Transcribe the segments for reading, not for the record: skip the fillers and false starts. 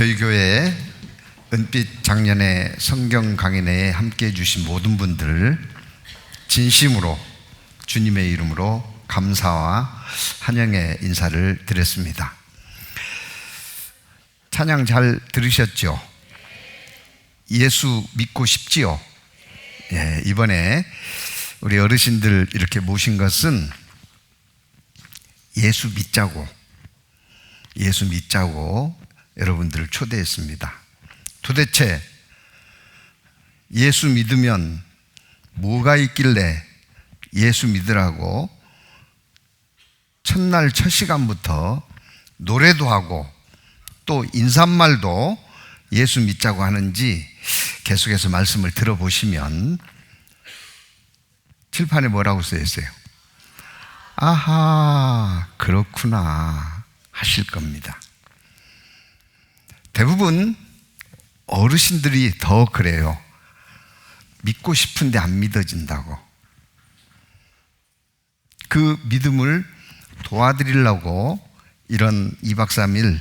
저희 교회 은빛 작년에 성경 강연회에 함께 해주신 모든 분들 진심으로 주님의 이름으로 감사와 환영의 인사를 드렸습니다. 찬양 잘 들으셨죠? 예수 믿고 싶지요? 예, 이번에 우리 어르신들 이렇게 모신 것은 예수 믿자고 여러분들을 초대했습니다. 도대체 예수 믿으면 뭐가 있길래 예수 믿으라고 첫날 첫 시간부터 노래도 하고 또 인사말도 예수 믿자고 하는지 계속해서 말씀을 들어보시면 칠판에 뭐라고 써 있어요? 아하, 그렇구나 하실 겁니다. 대부분 어르신들이 더 그래요. 믿고 싶은데 안 믿어진다고. 그 믿음을 도와드리려고 이런 2박 3일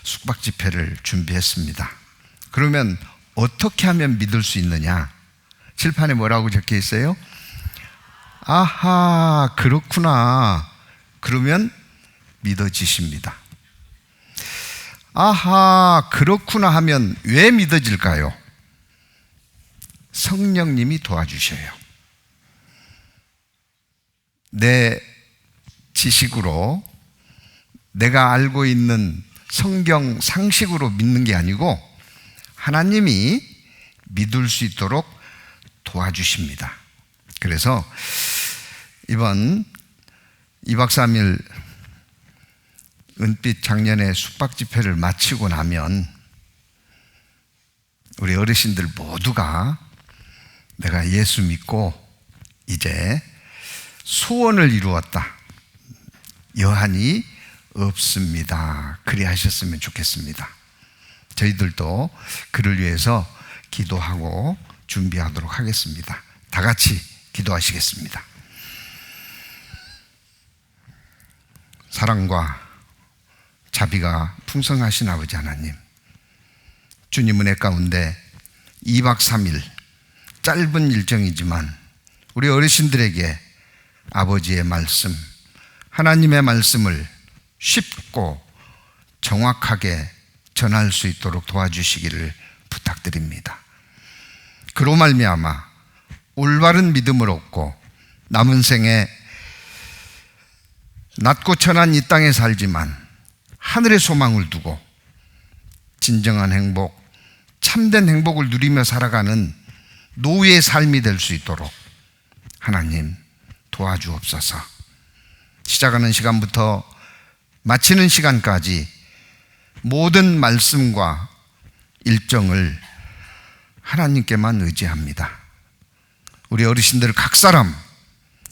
숙박 집회를 준비했습니다. 그러면 어떻게 하면 믿을 수 있느냐? 칠판에 뭐라고 적혀 있어요? 아하, 그렇구나. 그러면 믿어지십니다. 아하, 그렇구나 하면 왜 믿어질까요? 성령님이 도와주셔요. 내 지식으로 내가 알고 있는 성경 상식으로 믿는 게 아니고 하나님이 믿을 수 있도록 도와주십니다. 그래서 이번 2박 3일 은빛 작년에 숙박 집회를 마치고 나면 우리 어르신들 모두가 내가 예수 믿고 이제 소원을 이루었다, 여한이 없습니다, 그리 하셨으면 좋겠습니다. 저희들도 그를 위해서 기도하고 준비하도록 하겠습니다. 다 같이 기도하시겠습니다. 사랑과 자비가 풍성하신 아버지 하나님, 주님 은혜 가운데 2박 3일 짧은 일정이지만 우리 어르신들에게 아버지의 말씀, 하나님의 말씀을 쉽고 정확하게 전할 수 있도록 도와주시기를 부탁드립니다. 그로 말미암아 올바른 믿음을 얻고 남은 생에 낮고 천한 이 땅에 살지만 하늘의 소망을 두고 진정한 행복, 참된 행복을 누리며 살아가는 노예의 삶이 될 수 있도록 하나님 도와주옵소서. 시작하는 시간부터 마치는 시간까지 모든 말씀과 일정을 하나님께만 의지합니다. 우리 어르신들 각 사람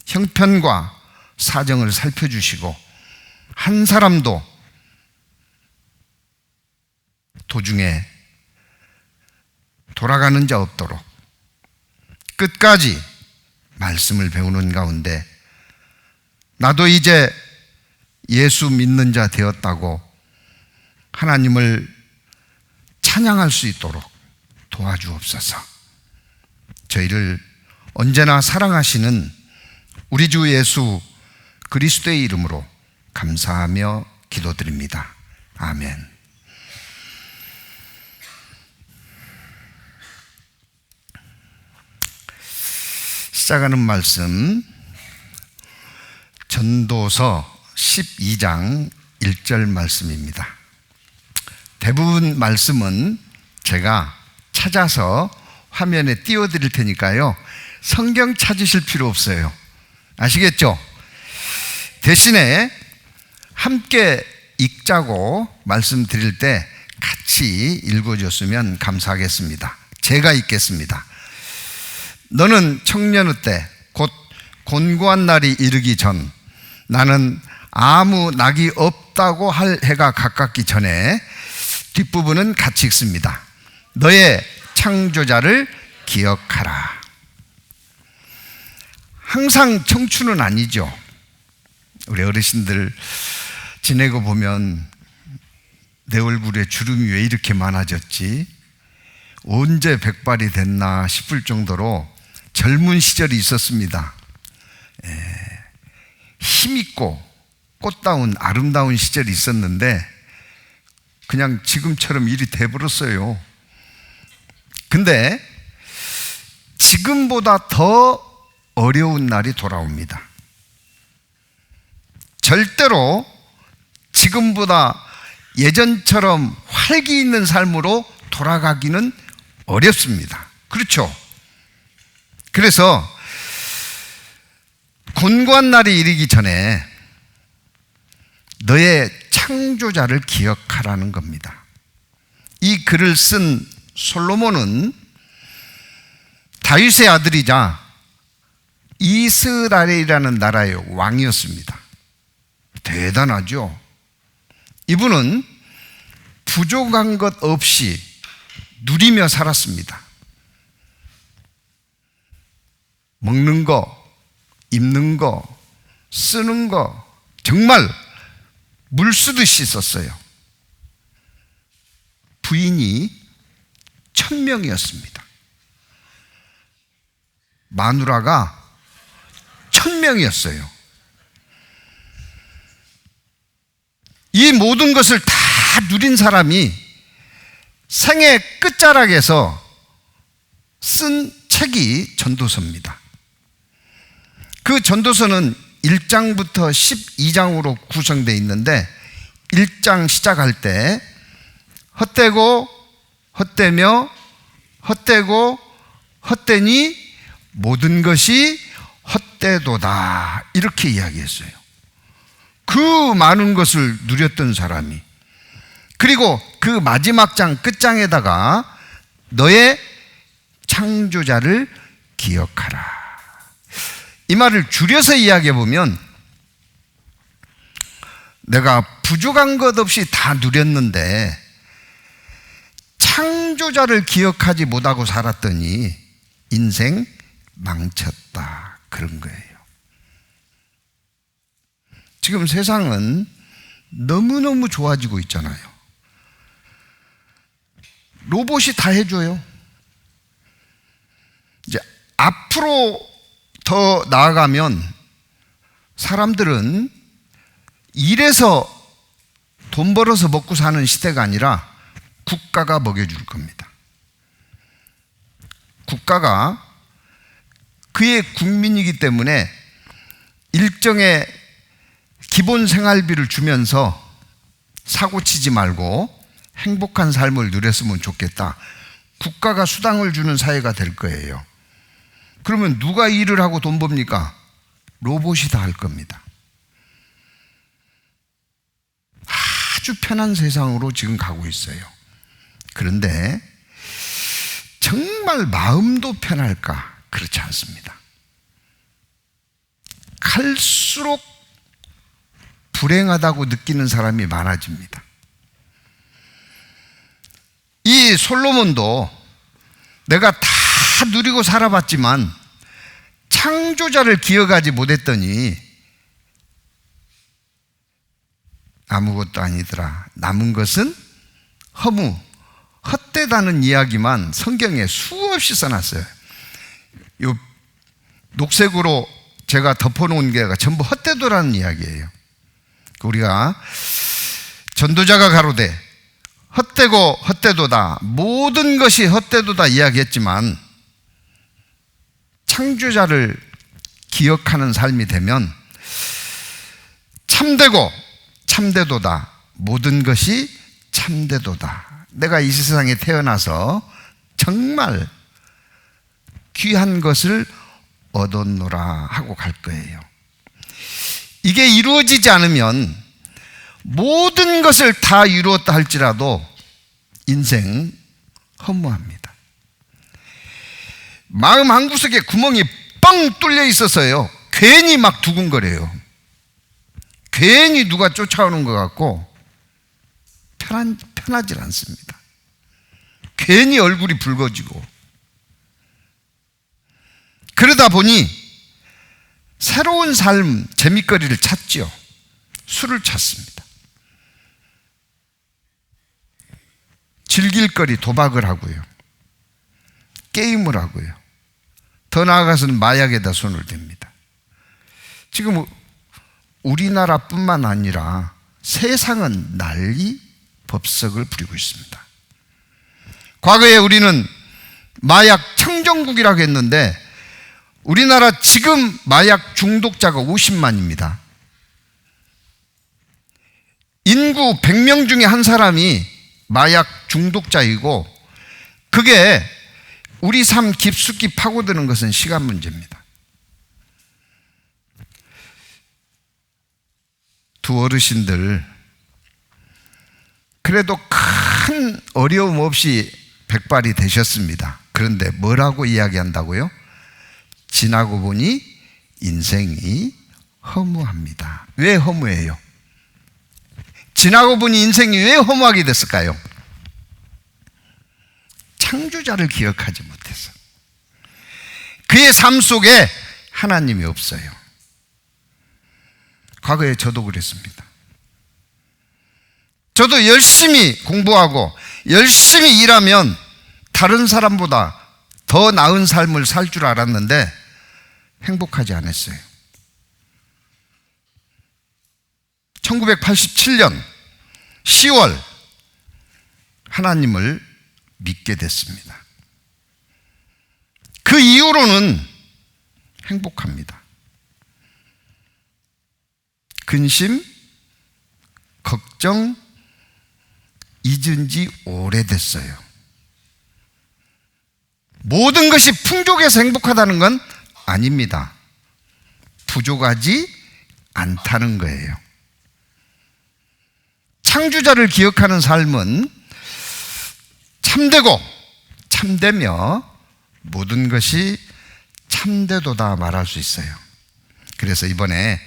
형편과 사정을 살펴주시고 한 사람도 도중에 돌아가는 자 없도록 끝까지 말씀을 배우는 가운데 나도 이제 예수 믿는 자 되었다고 하나님을 찬양할 수 있도록 도와주옵소서. 저희를 언제나 사랑하시는 우리 주 예수 그리스도의 이름으로 감사하며 기도드립니다. 아멘. 시작하는 말씀 전도서 12장 1절 말씀입니다. 대부분 말씀은 제가 찾아서 화면에 띄워드릴 테니까요, 성경 찾으실 필요 없어요. 아시겠죠? 대신에 함께 읽자고 말씀드릴 때 같이 읽어줬으면 감사하겠습니다. 제가 읽겠습니다. 너는 청년의 때 곧 곤고한 날이 이르기 전 나는 아무 낙이 없다고 할 해가 가깝기 전에, 뒷부분은 같이 읽습니다. 너의 창조자를 기억하라. 항상 청춘은 아니죠. 우리 어르신들 지내고 보면 내 얼굴에 주름이 왜 이렇게 많아졌지? 언제 백발이 됐나 싶을 정도로 젊은 시절이 있었습니다. 힘있고 꽃다운 아름다운 시절이 있었는데 그냥 지금처럼 일이 돼버렸어요. 근데 지금보다 더 어려운 날이 돌아옵니다. 절대로 지금보다 예전처럼 활기 있는 삶으로 돌아가기는 어렵습니다. 그렇죠? 그래서 곤고한 날이 이르기 전에 너의 창조자를 기억하라는 겁니다. 이 글을 쓴 솔로몬은 다윗의 아들이자 이스라엘이라는 나라의 왕이었습니다. 대단하죠? 이분은 부족한 것 없이 누리며 살았습니다. 먹는 거, 입는 거, 쓰는 거 정말 물 쓰듯이 썼어요. 부인이 1000명이었습니다. 마누라가 1000명이었어요. 이 모든 것을 다 누린 사람이 생애 끝자락에서 쓴 책이 전도서입니다. 그 전도서는 1장부터 12장으로 구성되어 있는데 1장 시작할 때 헛되고 헛되며 헛되고 헛되니 모든 것이 헛되도다 이렇게 이야기했어요. 그 많은 것을 누렸던 사람이, 그리고 그 마지막 장 끝장에다가 너의 창조자를 기억하라, 이 말을 줄여서 이야기해 보면 내가 부족한 것 없이 다 누렸는데 창조자를 기억하지 못하고 살았더니 인생 망쳤다, 그런 거예요. 지금 세상은 너무너무 좋아지고 있잖아요. 로봇이 다 해줘요. 이제 앞으로 더 나아가면 사람들은 일해서 돈 벌어서 먹고 사는 시대가 아니라 국가가 먹여줄 겁니다. 국가가 그의 국민이기 때문에 일정의 기본 생활비를 주면서 사고치지 말고 행복한 삶을 누렸으면 좋겠다. 국가가 수당을 주는 사회가 될 거예요. 그러면 누가 일을 하고 돈 법니까? 로봇이 다 할 겁니다. 아주 편한 세상으로 지금 가고 있어요. 그런데 정말 마음도 편할까? 그렇지 않습니다. 갈수록 불행하다고 느끼는 사람이 많아집니다. 이 솔로몬도 내가 다 누리고 살아봤지만 창조자를 기억하지 못했더니 아무것도 아니더라. 남은 것은 허무, 헛되다는 이야기만 성경에 수없이 써놨어요. 요 녹색으로 제가 덮어놓은 게 전부 헛되도라는 이야기예요. 우리가 전도자가 가로되 헛되고 헛되도다, 모든 것이 헛되도다 이야기했지만 창조자를 기억하는 삶이 되면 참되고 참되도다, 모든 것이 참되도다. 내가 이 세상에 태어나서 정말 귀한 것을 얻었노라 하고 갈 거예요. 이게 이루어지지 않으면 모든 것을 다 이루었다 할지라도 인생 허무합니다. 마음 한구석에 구멍이 뻥 뚫려 있어서요, 괜히 막 두근거려요. 괜히 누가 쫓아오는 것 같고 편하질 않습니다. 괜히 얼굴이 붉어지고, 그러다 보니 새로운 삶, 재밌거리를 찾죠. 술을 찾습니다. 즐길 거리 도박을 하고요. 게임을 하고요. 더 나아가서는 마약에다 손을 댑니다. 지금 우리나라뿐만 아니라 세상은 난리 법석을 부리고 있습니다. 과거에 우리는 마약 청정국이라고 했는데 우리나라 지금 마약 중독자가 50만입니다. 인구 100명 중에 한 사람이 마약 중독자이고 그게 우리 삶 깊숙이 파고드는 것은 시간 문제입니다. 두 어르신들 그래도 큰 어려움 없이 백발이 되셨습니다. 그런데 뭐라고 이야기한다고요? 지나고 보니 인생이 허무합니다. 왜 허무해요? 지나고 보니 인생이 왜 허무하게 됐을까요? 창조자를 기억하지 못해서. 그의 삶 속에 하나님이 없어요. 과거에 저도 그랬습니다. 저도 열심히 공부하고 열심히 일하면 다른 사람보다 더 나은 삶을 살 줄 알았는데 행복하지 않았어요. 1987년 10월 하나님을 믿게 됐습니다. 그 이후로는 행복합니다. 근심, 걱정, 잊은 지 오래됐어요. 모든 것이 풍족해서 행복하다는 건 아닙니다. 부족하지 않다는 거예요. 창조자를 기억하는 삶은 참되고 참되며 모든 것이 참되도다 말할 수 있어요. 그래서 이번에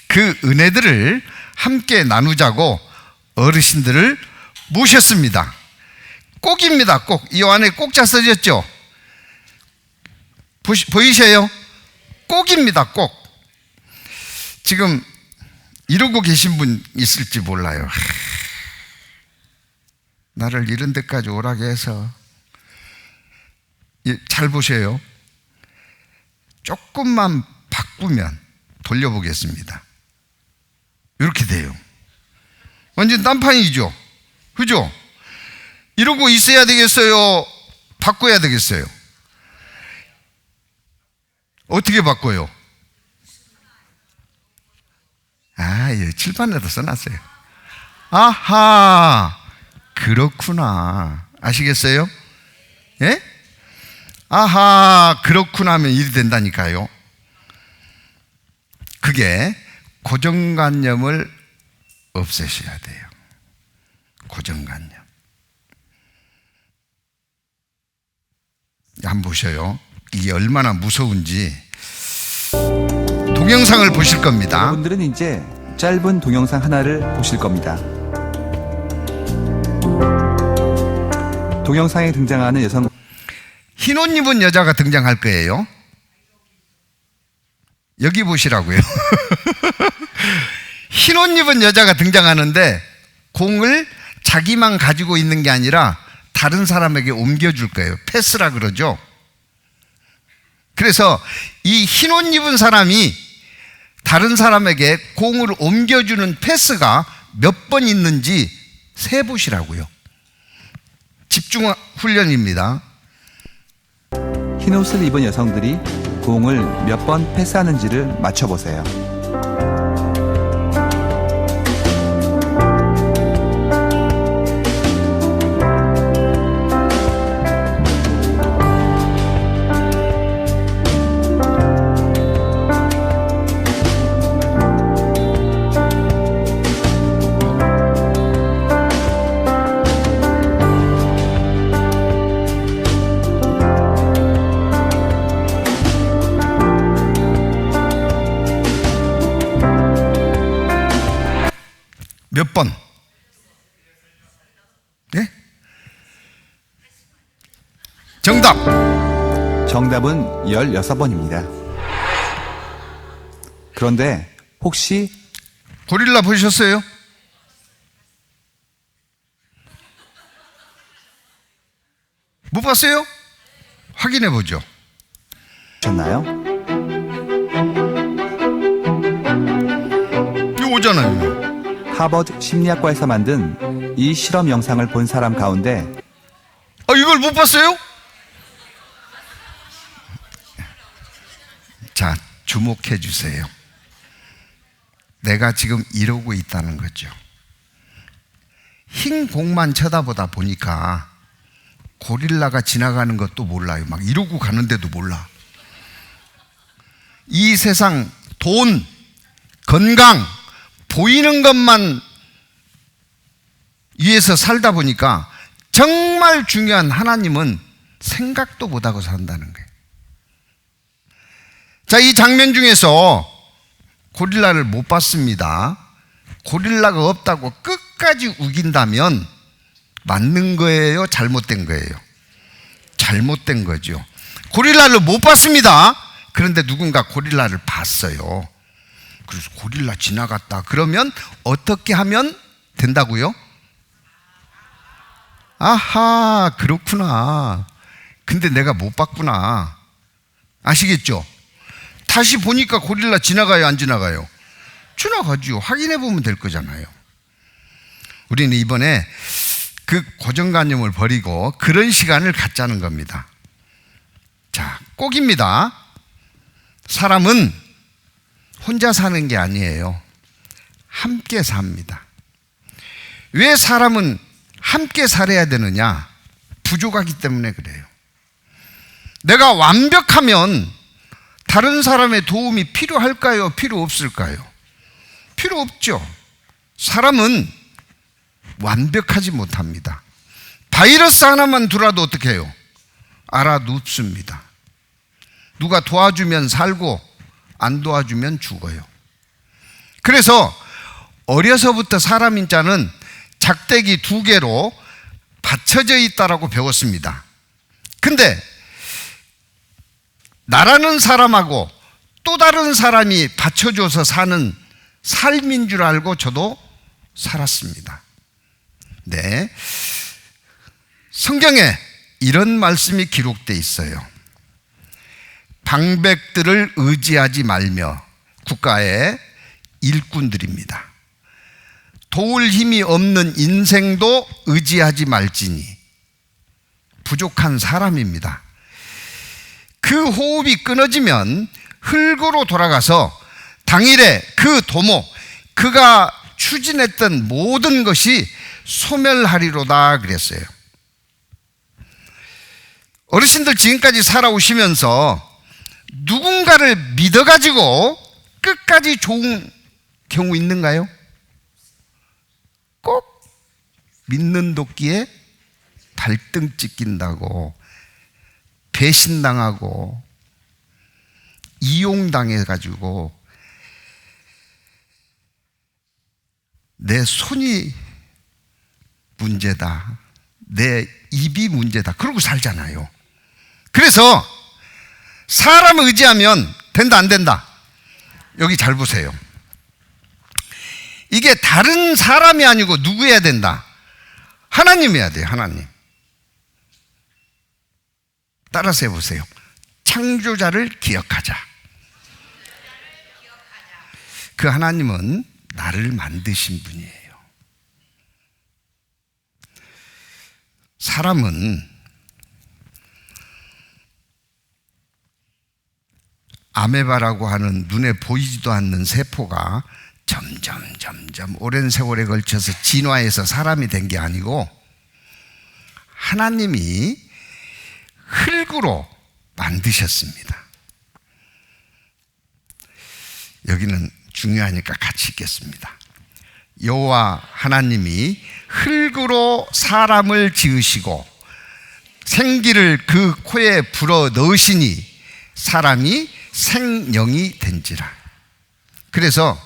그 은혜들을 함께 나누자고 어르신들을 모셨습니다. 꼭입니다. 꼭. 이 안에 꼭자 써졌죠? 보이세요? 꼭입니다. 꼭. 지금 이러고 계신 분 있을지 몰라요. 나를 이런 데까지 오라게 해서. 잘 보세요. 조금만 바꾸면 돌려보겠습니다. 이렇게 돼요. 완전 딴판이죠. 그죠? 이러고 있어야 되겠어요? 바꿔야 되겠어요? 어떻게 바꿔요? 예, 칠판에다 써놨어요. 아하, 그렇구나. 아시겠어요? 예? 아하, 그렇구나 하면 일이 된다니까요. 그게 고정관념을 없애셔야 돼요. 고정관념. 한번 보셔요. 이게 얼마나 무서운지. 동영상을 보실 겁니다. 여러분들은 이제 짧은 동영상 하나를 보실 겁니다. 동영상에 등장하는 여성, 흰 옷 입은 여자가 등장할 거예요. 여기 보시라고요. 흰 옷 입은 여자가 등장하는데 공을 자기만 가지고 있는 게 아니라 다른 사람에게 옮겨줄 거예요. 패스라 그러죠. 그래서 이 흰 옷 입은 사람이 다른 사람에게 공을 옮겨주는 패스가 몇 번 있는지 세보시라고요. 집중 훈련입니다. 흰옷을 입은 여성들이 공을 몇 번 패스하는지를 맞춰보세요. 몇 번? 네? 정답! 정답은 16번입니다. 그런데 혹시 고릴라 보셨어요? 못 봤어요? 확인해 보죠. 보셨나요? 이거 오잖아요. 하버드 심리학과에서 만든 이 실험 영상을 본 사람 가운데 이걸 못 봤어요? 자, 주목해 주세요. 내가 지금 이러고 있다는 거죠. 흰 공만 쳐다보다 보니까 고릴라가 지나가는 것도 몰라요. 막 이러고 가는데도 몰라. 이 세상 돈, 건강, 보이는 것만 위해서 살다 보니까 정말 중요한 하나님은 생각도 못하고 산다는 거예요. 자, 이 장면 중에서 고릴라를 못 봤습니다. 고릴라가 없다고 끝까지 우긴다면 맞는 거예요? 잘못된 거예요? 잘못된 거죠. 고릴라를 못 봤습니다. 그런데 누군가 고릴라를 봤어요. 그래서 고릴라 지나갔다. 그러면 어떻게 하면 된다고요? 아하, 그렇구나. 근데 내가 못 봤구나. 아시겠죠? 다시 보니까 고릴라 지나가요, 안 지나가요? 지나가죠. 확인해 보면 될 거잖아요. 우리는 이번에 그 고정관념을 버리고 그런 시간을 갖자는 겁니다. 자, 꼭입니다. 사람은 혼자 사는 게 아니에요. 함께 삽니다. 왜 사람은 함께 살아야 되느냐? 부족하기 때문에 그래요. 내가 완벽하면 다른 사람의 도움이 필요할까요? 필요 없을까요? 필요 없죠. 사람은 완벽하지 못합니다. 바이러스 하나만 들어도 어떻게 해요? 알아눕습니다. 누가 도와주면 살고 안 도와주면 죽어요. 그래서 어려서부터 사람인 자는 작대기 2개로 받쳐져 있다라고 배웠습니다. 근데 나라는 사람하고 또 다른 사람이 받쳐줘서 사는 삶인 줄 알고 저도 살았습니다. 네, 성경에 이런 말씀이 기록되어 있어요. 방백들을 의지하지 말며, 국가의 일꾼들입니다. 도울 힘이 없는 인생도 의지하지 말지니, 부족한 사람입니다. 그 호흡이 끊어지면 흙으로 돌아가서 당일에 그 도모, 그가 추진했던 모든 것이 소멸하리로다 그랬어요. 어르신들 지금까지 살아오시면서 누군가를 믿어가지고 끝까지 좋은 경우 있는가요? 꼭 믿는 도끼에 발등 찍힌다고 배신당하고 이용당해가지고 내 손이 문제다, 내 입이 문제다, 그러고 살잖아요. 그래서 사람을 의지하면 된다, 안 된다? 여기 잘 보세요. 이게 다른 사람이 아니고 누구 해야 된다? 하나님 해야 돼요. 하나님. 따라서 해보세요. 창조자를 기억하자. 그 하나님은 나를 만드신 분이에요. 사람은 아메바라고 하는 눈에 보이지도 않는 세포가 점점 오랜 세월에 걸쳐서 진화해서 사람이 된 게 아니고 하나님이 흙으로 만드셨습니다. 여기는 중요하니까 같이 읽겠습니다. 여호와 하나님이 흙으로 사람을 지으시고 생기를 그 코에 불어 넣으시니 사람이 생명이 된지라. 그래서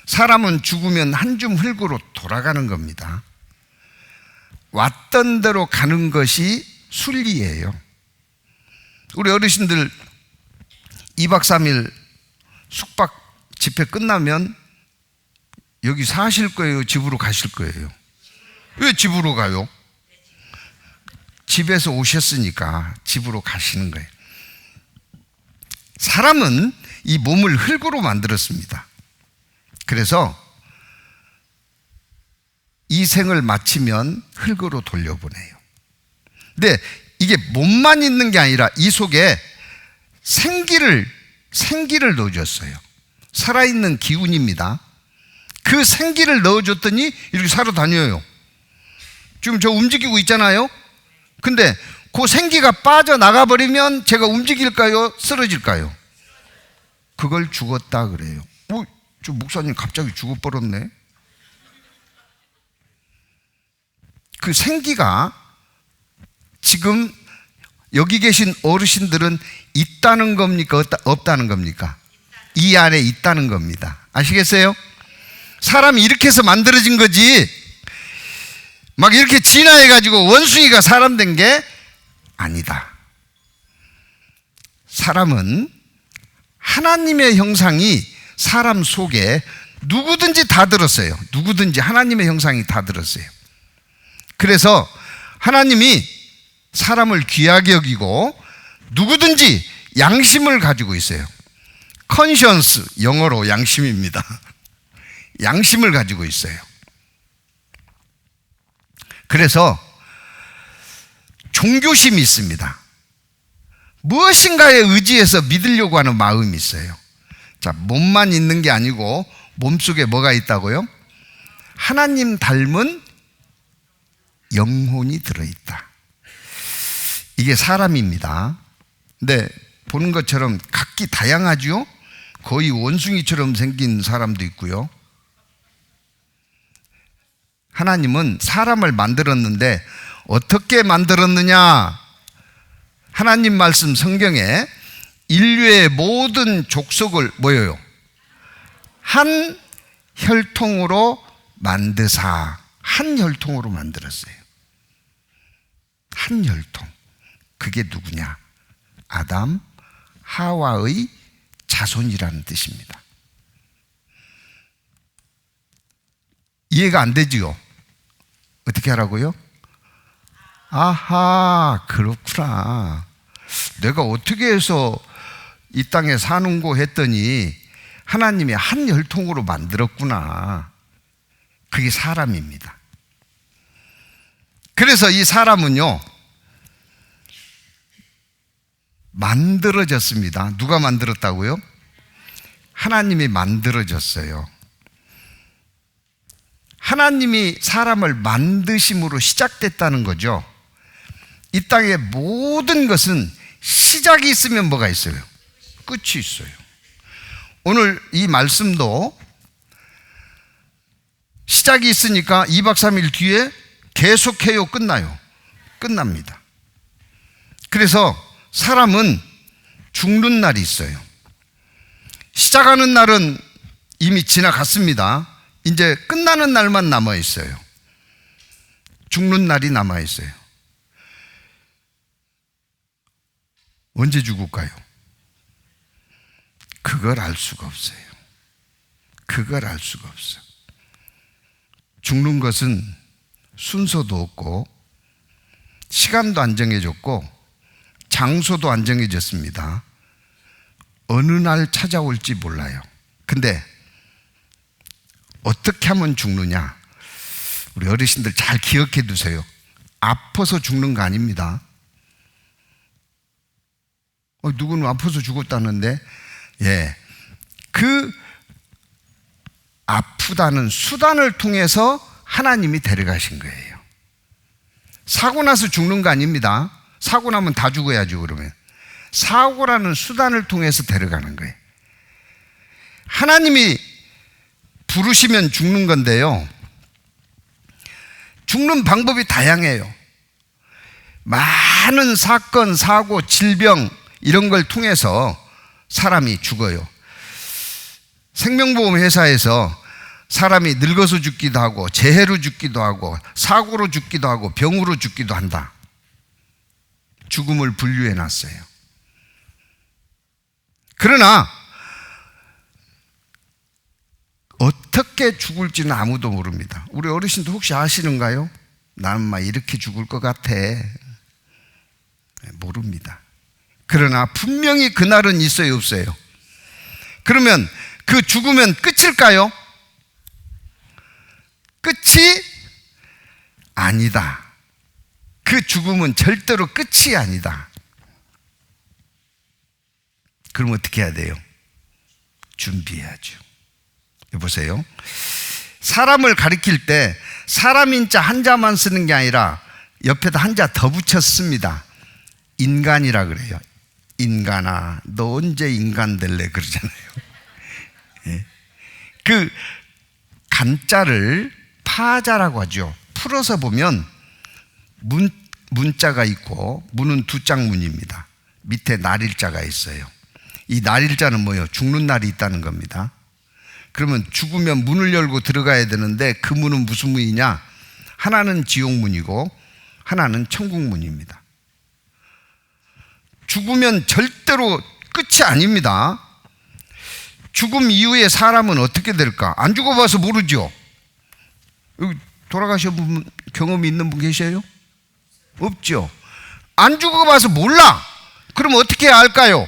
사람은 죽으면 한 줌 흙으로 돌아가는 겁니다. 왔던 대로 가는 것이 순리예요. 우리 어르신들 2박 3일 숙박 집회 끝나면 여기 사실 거예요? 집으로 가실 거예요? 왜 집으로 가요? 집에서 오셨으니까 집으로 가시는 거예요. 사람은 이 몸을 흙으로 만들었습니다. 그래서 이 생을 마치면 흙으로 돌려보내요. 근데 이게 몸만 있는 게 아니라 이 속에 생기를 넣어줬어요. 살아있는 기운입니다. 그 생기를 넣어줬더니 이렇게 살아다녀요. 지금 저 움직이고 있잖아요. 근데 그 생기가 빠져나가 버리면 제가 움직일까요? 쓰러질까요? 그걸 죽었다 그래요. 저 목사님 갑자기 죽어버렸네. 그 생기가 지금 여기 계신 어르신들은 있다는 겁니까? 없다는 겁니까? 이 안에 있다는 겁니다. 아시겠어요? 사람이 이렇게 해서 만들어진 거지 막 이렇게 진화해가지고 원숭이가 사람 된 게 아니다. 사람은 하나님의 형상이 사람 속에 누구든지 다 들었어요. 누구든지 하나님의 형상이 다 들었어요. 그래서 하나님이 사람을 귀하게 여기고 누구든지 양심을 가지고 있어요. 컨시언스, 영어로 양심입니다. 양심을 가지고 있어요. 그래서 종교심이 있습니다. 무엇인가에 의지해서 믿으려고 하는 마음이 있어요. 자, 몸만 있는 게 아니고 몸속에 뭐가 있다고요? 하나님 닮은 영혼이 들어있다. 이게 사람입니다. 근데 보는 것처럼 각기 다양하죠? 거의 원숭이처럼 생긴 사람도 있고요. 하나님은 사람을 만들었는데 어떻게 만들었느냐? 하나님 말씀 성경에 인류의 모든 족속을 뭐예요? 한 혈통으로 만드사. 한 혈통으로 만들었어요. 한 혈통. 그게 누구냐? 아담, 하와의 자손이라는 뜻입니다. 이해가 안 되지요? 어떻게 하라고요? 아하, 그렇구나. 내가 어떻게 해서 이 땅에 사는고 했더니 하나님이 한 혈통으로 만들었구나. 그게 사람입니다. 그래서 이 사람은요, 만들어졌습니다. 누가 만들었다고요? 하나님이 만들어졌어요. 하나님이 사람을 만드심으로 시작됐다는 거죠. 이 땅의 모든 것은 시작이 있으면 뭐가 있어요? 끝이 있어요. 오늘 이 말씀도 시작이 있으니까 2박 3일 뒤에 계속해요? 끝나요? 끝납니다. 그래서 사람은 죽는 날이 있어요. 시작하는 날은 이미 지나갔습니다. 이제 끝나는 날만 남아 있어요. 죽는 날이 남아 있어요. 언제 죽을까요? 그걸 알 수가 없어요. 그걸 알 수가 없어요. 죽는 것은 순서도 없고 시간도 안 정해졌고 장소도 안 정해졌습니다. 어느 날 찾아올지 몰라요. 근데 어떻게 하면 죽느냐? 우리 어르신들 잘 기억해 두세요. 아파서 죽는 거 아닙니다. 누구는 아파서 죽었다는데, 예, 그 아프다는 수단을 통해서 하나님이 데려가신 거예요. 사고 나서 죽는 거 아닙니다. 사고 나면 다 죽어야죠. 그러면 사고라는 수단을 통해서 데려가는 거예요. 하나님이 부르시면 죽는 건데요, 죽는 방법이 다양해요. 많은 사건, 사고, 질병 이런 걸 통해서 사람이 죽어요. 생명보험 회사에서 사람이 늙어서 죽기도 하고 재해로 죽기도 하고 사고로 죽기도 하고 병으로 죽기도 한다. 죽음을 분류해 놨어요. 그러나 어떻게 죽을지는 아무도 모릅니다. 우리 어르신도 혹시 아시는가요? 나는 막 이렇게 죽을 것 같아. 모릅니다. 그러나 분명히 그날은 있어요, 없어요? 그러면 그 죽으면 끝일까요? 끝이 아니다. 그 죽음은 절대로 끝이 아니다. 그럼 어떻게 해야 돼요? 준비해야죠. 보세요. 사람을 가리킬 때 사람인자 한자만 쓰는 게 아니라 옆에다 한자 더 붙였습니다. 인간이라 그래요. 인간아, 너 언제 인간 될래? 그러잖아요. 예. 그 간자를 파자라고 하죠. 풀어서 보면 문자가 있고 문은 두 짝문입니다. 밑에 날일자가 있어요. 이 날일자는 뭐예요? 죽는 날이 있다는 겁니다. 그러면 죽으면 문을 열고 들어가야 되는데 그 문은 무슨 문이냐? 하나는 지옥문이고 하나는 천국문입니다. 죽으면 절대로 끝이 아닙니다. 죽음 이후에 사람은 어떻게 될까? 안 죽어봐서 모르죠. 여기 돌아가신 분, 경험이 있는 분 계셔요? 없죠. 안 죽어봐서 몰라. 그럼 어떻게 해야 할까요?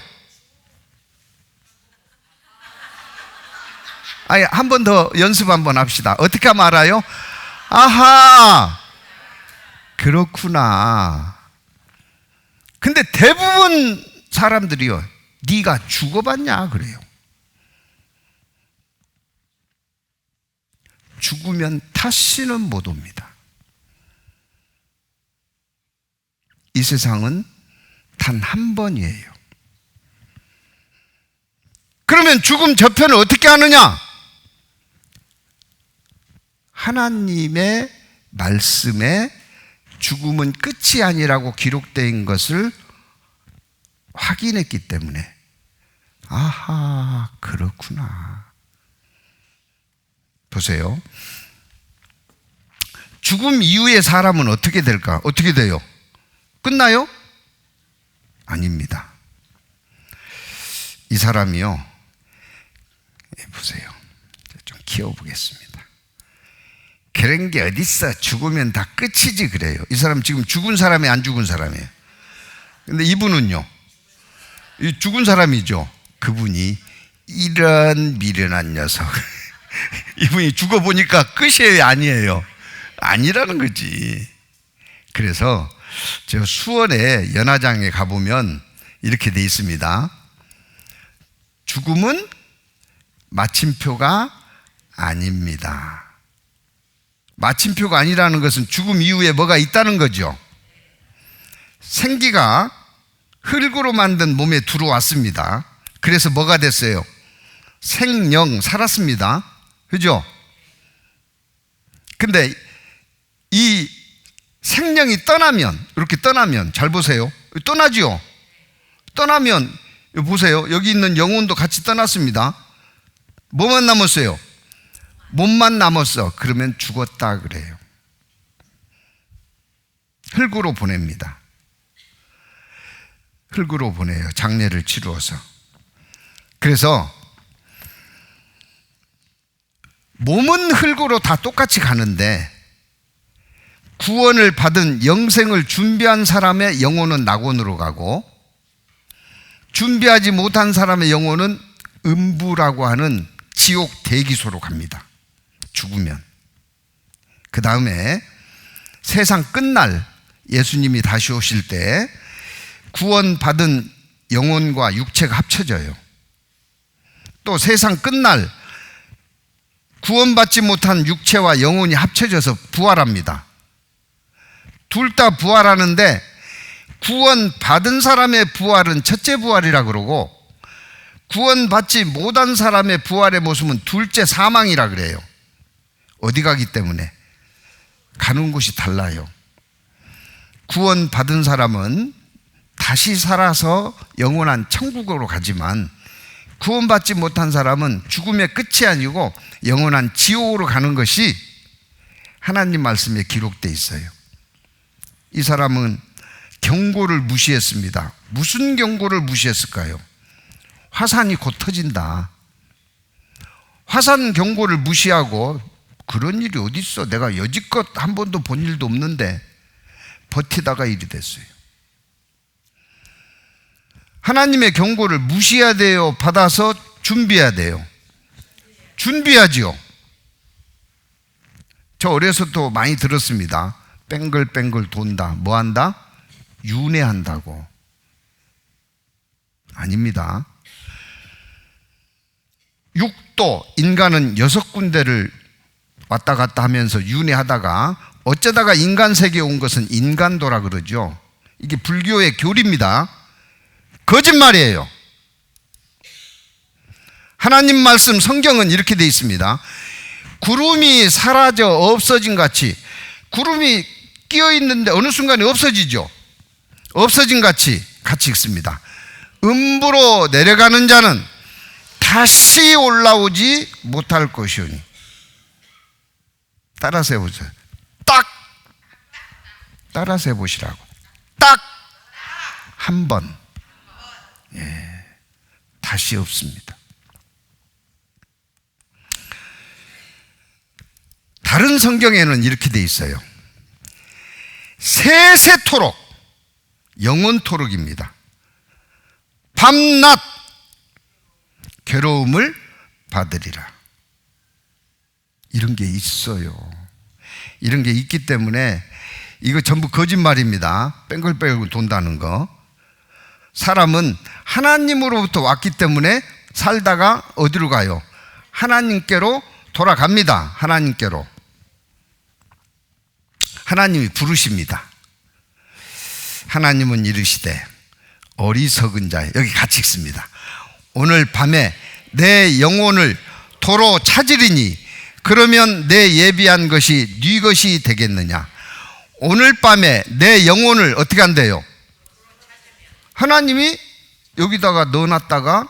아니, 한 번 더 연습 한번 합시다. 어떻게 하면 알아요? 아하, 그렇구나. 근데 대부분 사람들이요, 네가 죽어봤냐 그래요. 죽으면 다시는 못 옵니다. 이 세상은 단 한 번이에요. 그러면 죽음 저편을 어떻게 하느냐? 하나님의 말씀에 죽음은 끝이 아니라고 기록된 것을 확인했기 때문에, 아하, 그렇구나. 보세요. 죽음 이후의 사람은 어떻게 될까? 어떻게 돼요? 끝나요? 아닙니다. 이 사람이요, 보세요. 좀 키워보겠습니다. 그런 게 어딨어? 죽으면 다 끝이지 그래요. 이 사람 지금 죽은 사람이 안 죽은 사람이에요. 근데 이분은요, 이 죽은 사람이죠. 그분이 이런 미련한 녀석. 이분이 죽어보니까 끝이에요, 아니에요? 아니라는 거지. 그래서 저 수원의 연화장에 가보면 이렇게 돼 있습니다. 죽음은 마침표가 아닙니다. 마침표가 아니라는 것은 죽음 이후에 뭐가 있다는 거죠. 생기가 흙으로 만든 몸에 들어왔습니다. 그래서 뭐가 됐어요? 생령, 살았습니다. 그죠? 근데 이 생명이 떠나면, 이렇게 떠나면, 잘 보세요. 떠나지요? 떠나면, 보세요. 여기 있는 영혼도 같이 떠났습니다. 뭐만 남았어요? 몸만 남았어. 그러면 죽었다 그래요. 흙으로 보냅니다. 흙으로 보내요. 장례를 치루어서. 그래서 몸은 흙으로 다 똑같이 가는데 구원을 받은 영생을 준비한 사람의 영혼은 낙원으로 가고 준비하지 못한 사람의 영혼은 음부라고 하는 지옥 대기소로 갑니다. 죽으면. 그 다음에 세상 끝날 예수님이 다시 오실 때 구원받은 영혼과 육체가 합쳐져요. 또 세상 끝날 구원받지 못한 육체와 영혼이 합쳐져서 부활합니다. 둘 다 부활하는데 구원받은 사람의 부활은 첫째 부활이라 그러고 구원받지 못한 사람의 부활의 모습은 둘째 사망이라 그래요. 어디 가기 때문에? 가는 곳이 달라요. 구원받은 사람은 다시 살아서 영원한 천국으로 가지만 구원받지 못한 사람은 죽음의 끝이 아니고 영원한 지옥으로 가는 것이 하나님 말씀에 기록되어 있어요. 이 사람은 경고를 무시했습니다. 무슨 경고를 무시했을까요? 화산이 곧 터진다. 화산 경고를 무시하고 그런 일이 어디 있어? 내가 여지껏 한 번도 본 일도 없는데 버티다가 일이 됐어요. 하나님의 경고를 무시해야 돼요? 받아서 준비해야 돼요? 준비하지요. 저 어려서도 많이 들었습니다. 뱅글뱅글 돈다. 뭐 한다? 윤회한다고. 아닙니다. 육도, 인간은 6군데를 왔다 갔다 하면서 윤회하다가 어쩌다가 인간 세계에 온 것은 인간도라 그러죠. 이게 불교의 교리입니다. 거짓말이에요. 하나님 말씀 성경은 이렇게 되어 있습니다. 구름이 사라져 없어진 같이, 구름이 끼어 있는데 어느 순간에 없어지죠. 없어진 같이 읽습니다. 음부로 내려가는 자는 다시 올라오지 못할 것이오니. 따라서 해보세요. 딱 따라서 해보시라고. 딱 한 번. 예, 다시 없습니다. 다른 성경에는 이렇게 돼 있어요. 세세토록, 영원토록입니다. 밤낮 괴로움을 받으리라. 이런 게 있어요. 이런 게 있기 때문에 이거 전부 거짓말입니다. 뺑글뺑글 돈다는 거. 사람은 하나님으로부터 왔기 때문에 살다가 어디로 가요? 하나님께로 돌아갑니다. 하나님께로. 하나님이 부르십니다. 하나님은 이르시되 어리석은 자, 여기 같이 읽습니다. 오늘 밤에 내 영혼을 도로 찾으리니 그러면 내 예비한 것이 네 것이 되겠느냐. 오늘 밤에 내 영혼을 어떻게 한대요? 하나님이 여기다가 넣어놨다가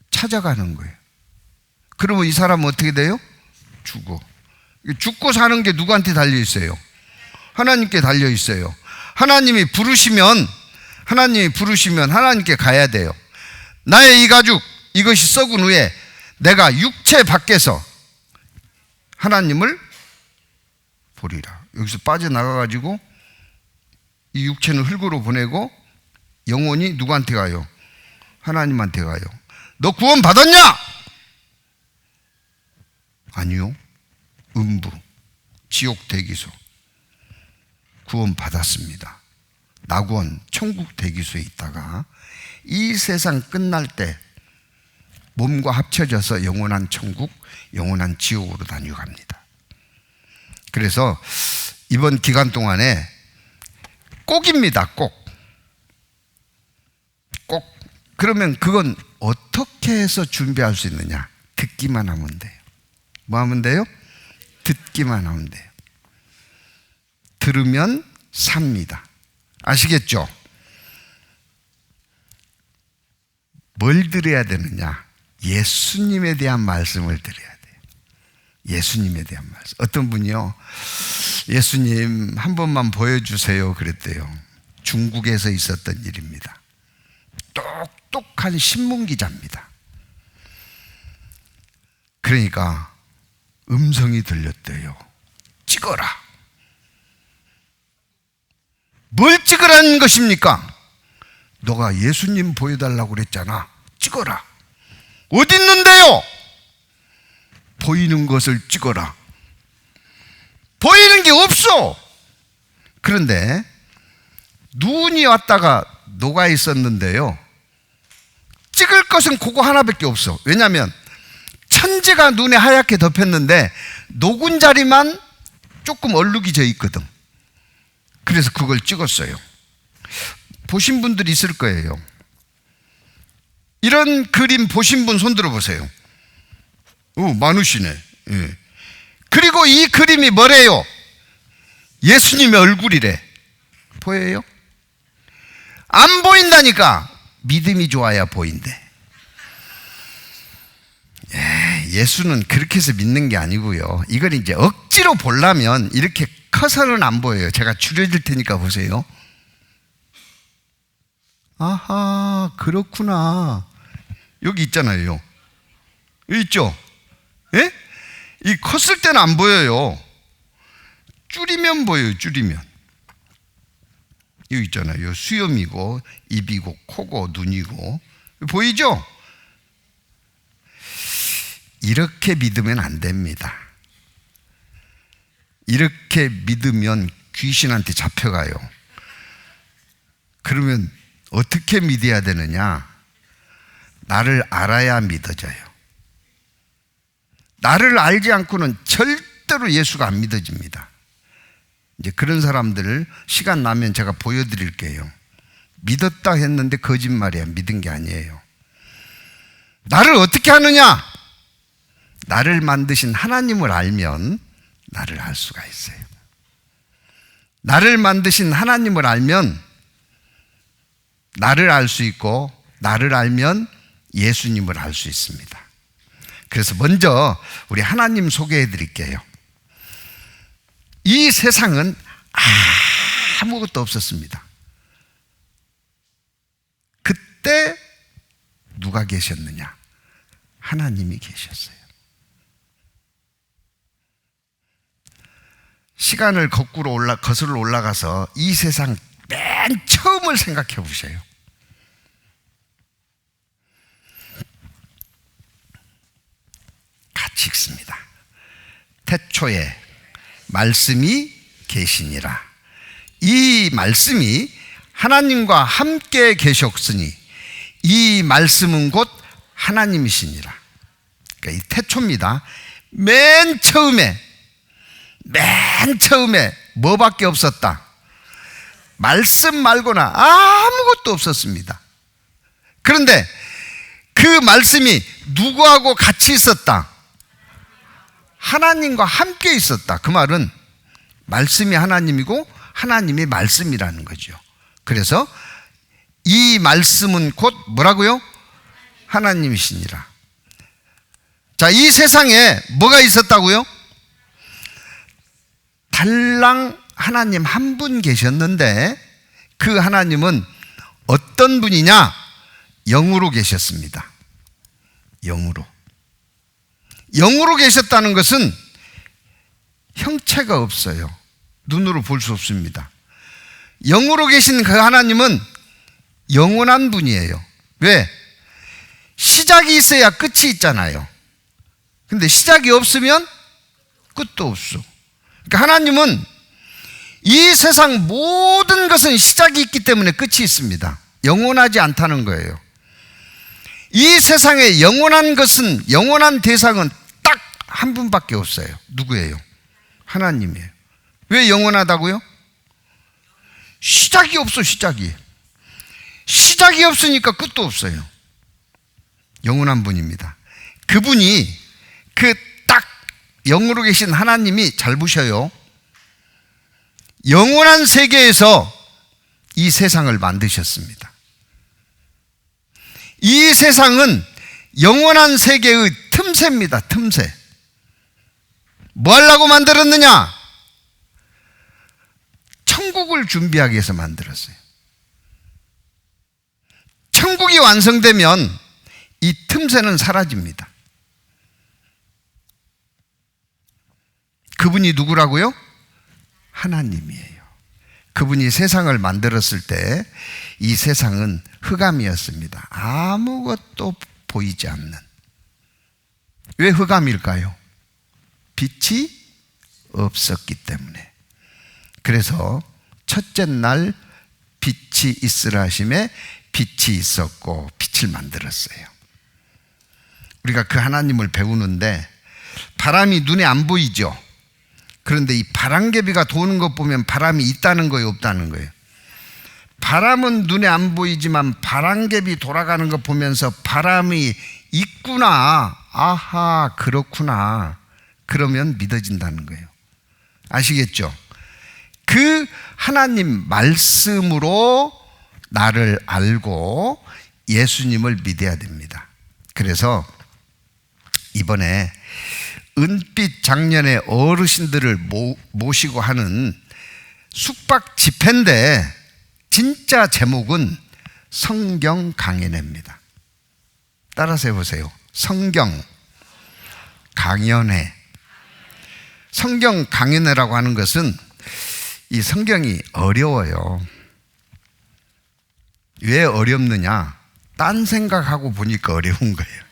찾아가는 거예요. 그러면 이 사람은 어떻게 돼요? 죽어. 죽고 사는 게 누구한테 달려있어요? 하나님께 달려있어요. 하나님이 부르시면 하나님께 가야 돼요. 나의 이 가죽, 이것이 썩은 후에 내가 육체 밖에서 하나님을 보리라. 여기서 빠져나가가지고 이 육체는 흙으로 보내고 영혼이 누구한테 가요? 하나님한테 가요. 너 구원 받았냐? 아니요. 음부, 지옥 대기소. 구원 받았습니다. 낙원, 천국 대기소에 있다가 이 세상 끝날 때 몸과 합쳐져서 영원한 천국, 영원한 지옥으로 다녀갑니다. 그래서 이번 기간 동안에 꼭입니다. 꼭. 그러면 그건 어떻게 해서 준비할 수 있느냐? 듣기만 하면 돼요. 뭐 하면 돼요? 듣기만 하면 돼요. 들으면 삽니다. 아시겠죠? 뭘 들어야 되느냐? 예수님에 대한 말씀을 들어야 돼요. 예수님에 대한 말씀. 어떤 분이요, 예수님 한 번만 보여주세요 그랬대요. 중국에서 있었던 일입니다. 똑똑한 신문기자입니다. 그러니까 음성이 들렸대요. 찍어라. 뭘 찍으라는 것입니까? 너가 예수님 보여달라고 그랬잖아. 찍어라. 어디 있는데요? 보이는 것을 찍어라. 보이는 게 없어. 그런데 눈이 왔다가 녹아 있었는데요, 찍을 것은 그거 하나밖에 없어. 왜냐하면 천지가 눈에 하얗게 덮였는데 녹은 자리만 조금 얼룩이 져 있거든. 그래서 그걸 찍었어요. 보신 분들이 있을 거예요. 이런 그림 보신 분 손 들어보세요. 많으시네. 예. 그리고 이 그림이 뭐래요? 예수님의 얼굴이래. 보여요? 안 보인다니까. 믿음이 좋아야 보인대. 예수는 그렇게 해서 믿는 게 아니고요, 이걸 이제 억지로 보려면 이렇게 커서는 안 보여요. 제가 줄여줄 테니까 보세요. 아하, 그렇구나. 여기 있잖아요. 여기 있죠? 예? 이 컸을 때는 안 보여요. 줄이면 보여요. 줄이면. 여기 있잖아요. 요 수염이고 입이고 코고 눈이고 보이죠? 이렇게 믿으면 안 됩니다. 이렇게 믿으면 귀신한테 잡혀가요. 그러면 어떻게 믿어야 되느냐? 나를 알아야 믿어져요. 나를 알지 않고는 절대로 예수가 안 믿어집니다. 이제 그런 사람들을 시간 나면 제가 보여드릴게요. 믿었다 했는데 거짓말이야. 믿은 게 아니에요. 나를 어떻게 아느냐? 나를 만드신 하나님을 알면 나를 알 수가 있어요. 나를 만드신 하나님을 알면 나를 알 수 있고, 나를 알면 예수님을 알 수 있습니다. 그래서 먼저 우리 하나님 소개해 드릴게요. 이 세상은 아무것도 없었습니다. 그때 누가 계셨느냐? 하나님이 계셨어요. 시간을 거슬러 올라가서 이 세상 맨 처음을 생각해 보세요. 같이 읽습니다. 태초에 말씀이 계시니라. 이 말씀이 하나님과 함께 계셨으니 이 말씀은 곧 하나님이시니라. 그러니까 이 태초입니다. 맨 처음에 뭐밖에 없었다? 말씀 말고나 아무것도 없었습니다. 그런데 그 말씀이 누구하고 같이 있었다? 하나님과 함께 있었다. 그 말은 말씀이 하나님이고 하나님이 말씀이라는 거죠. 그래서 이 말씀은 곧 뭐라고요? 하나님이시니라. 자, 이 세상에 뭐가 있었다고요? 달랑 하나님 한 분 계셨는데 그 하나님은 어떤 분이냐? 영으로 계셨습니다. 영으로 계셨다는 것은 형체가 없어요. 눈으로 볼 수 없습니다. 영으로 계신 그 하나님은 영원한 분이에요. 왜? 시작이 있어야 끝이 있잖아요. 근데 시작이 없으면 끝도 없어. 그러니까 하나님은 이 세상 모든 것은 시작이 있기 때문에 끝이 있습니다. 영원하지 않다는 거예요. 이 세상에 영원한 것은, 영원한 대상은 딱 한 분밖에 없어요. 누구예요? 하나님이에요. 왜 영원하다고요? 시작이 없어. 시작이 없으니까 끝도 없어요. 영원한 분입니다. 그분이 그 딱 영으로 계신 하나님이 잘 보셔요. 영원한 세계에서 이 세상을 만드셨습니다. 이 세상은 영원한 세계의 틈새입니다. 틈새. 뭐 하려고 만들었느냐? 천국을 준비하기 위해서 만들었어요. 천국이 완성되면 이 틈새는 사라집니다. 그분이 누구라고요? 하나님이에요. 그분이 세상을 만들었을 때 이 세상은 흑암이었습니다. 아무것도 보이지 않는. 왜 흑암일까요? 빛이 없었기 때문에. 그래서 첫째 날 빛이 있으라 하심에 빛이 있었고 빛을 만들었어요. 우리가 그 하나님을 배우는데 바람이 눈에 안 보이죠. 그런데 이 바람개비가 도는 것 보면 바람이 있다는 거예요, 없다는 거예요? 바람은 눈에 안 보이지만 바람개비 돌아가는 거 보면서 바람이 있구나, 아하, 그렇구나, 그러면 믿어진다는 거예요. 아시겠죠? 그 하나님 말씀으로 나를 알고 예수님을 믿어야 됩니다. 그래서 이번에 은빛 장년의 어르신들을 모시고 하는 숙박 집회인데 진짜 제목은 성경 강연회입니다. 따라서 해보세요. 성경 강연회. 성경 강연회라고 하는 것은 이 성경이 어려워요. 왜 어렵느냐? 딴 생각하고 보니까 어려운 거예요.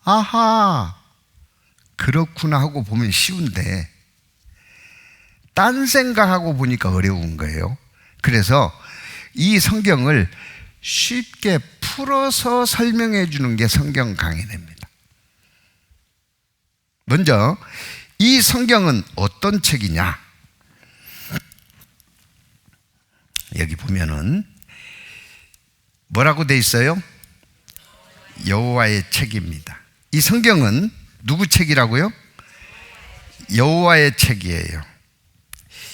아하, 그렇구나 하고 보면 쉬운데 딴 생각하고 보니까 어려운 거예요. 그래서 이 성경을 쉽게 풀어서 설명해 주는 게 성경 강해입니다. 먼저 이 성경은 어떤 책이냐? 여기 보면은 뭐라고 돼 있어요? 여호와의 책입니다. 이 성경은 누구 책이라고요? 여호와의 책이에요.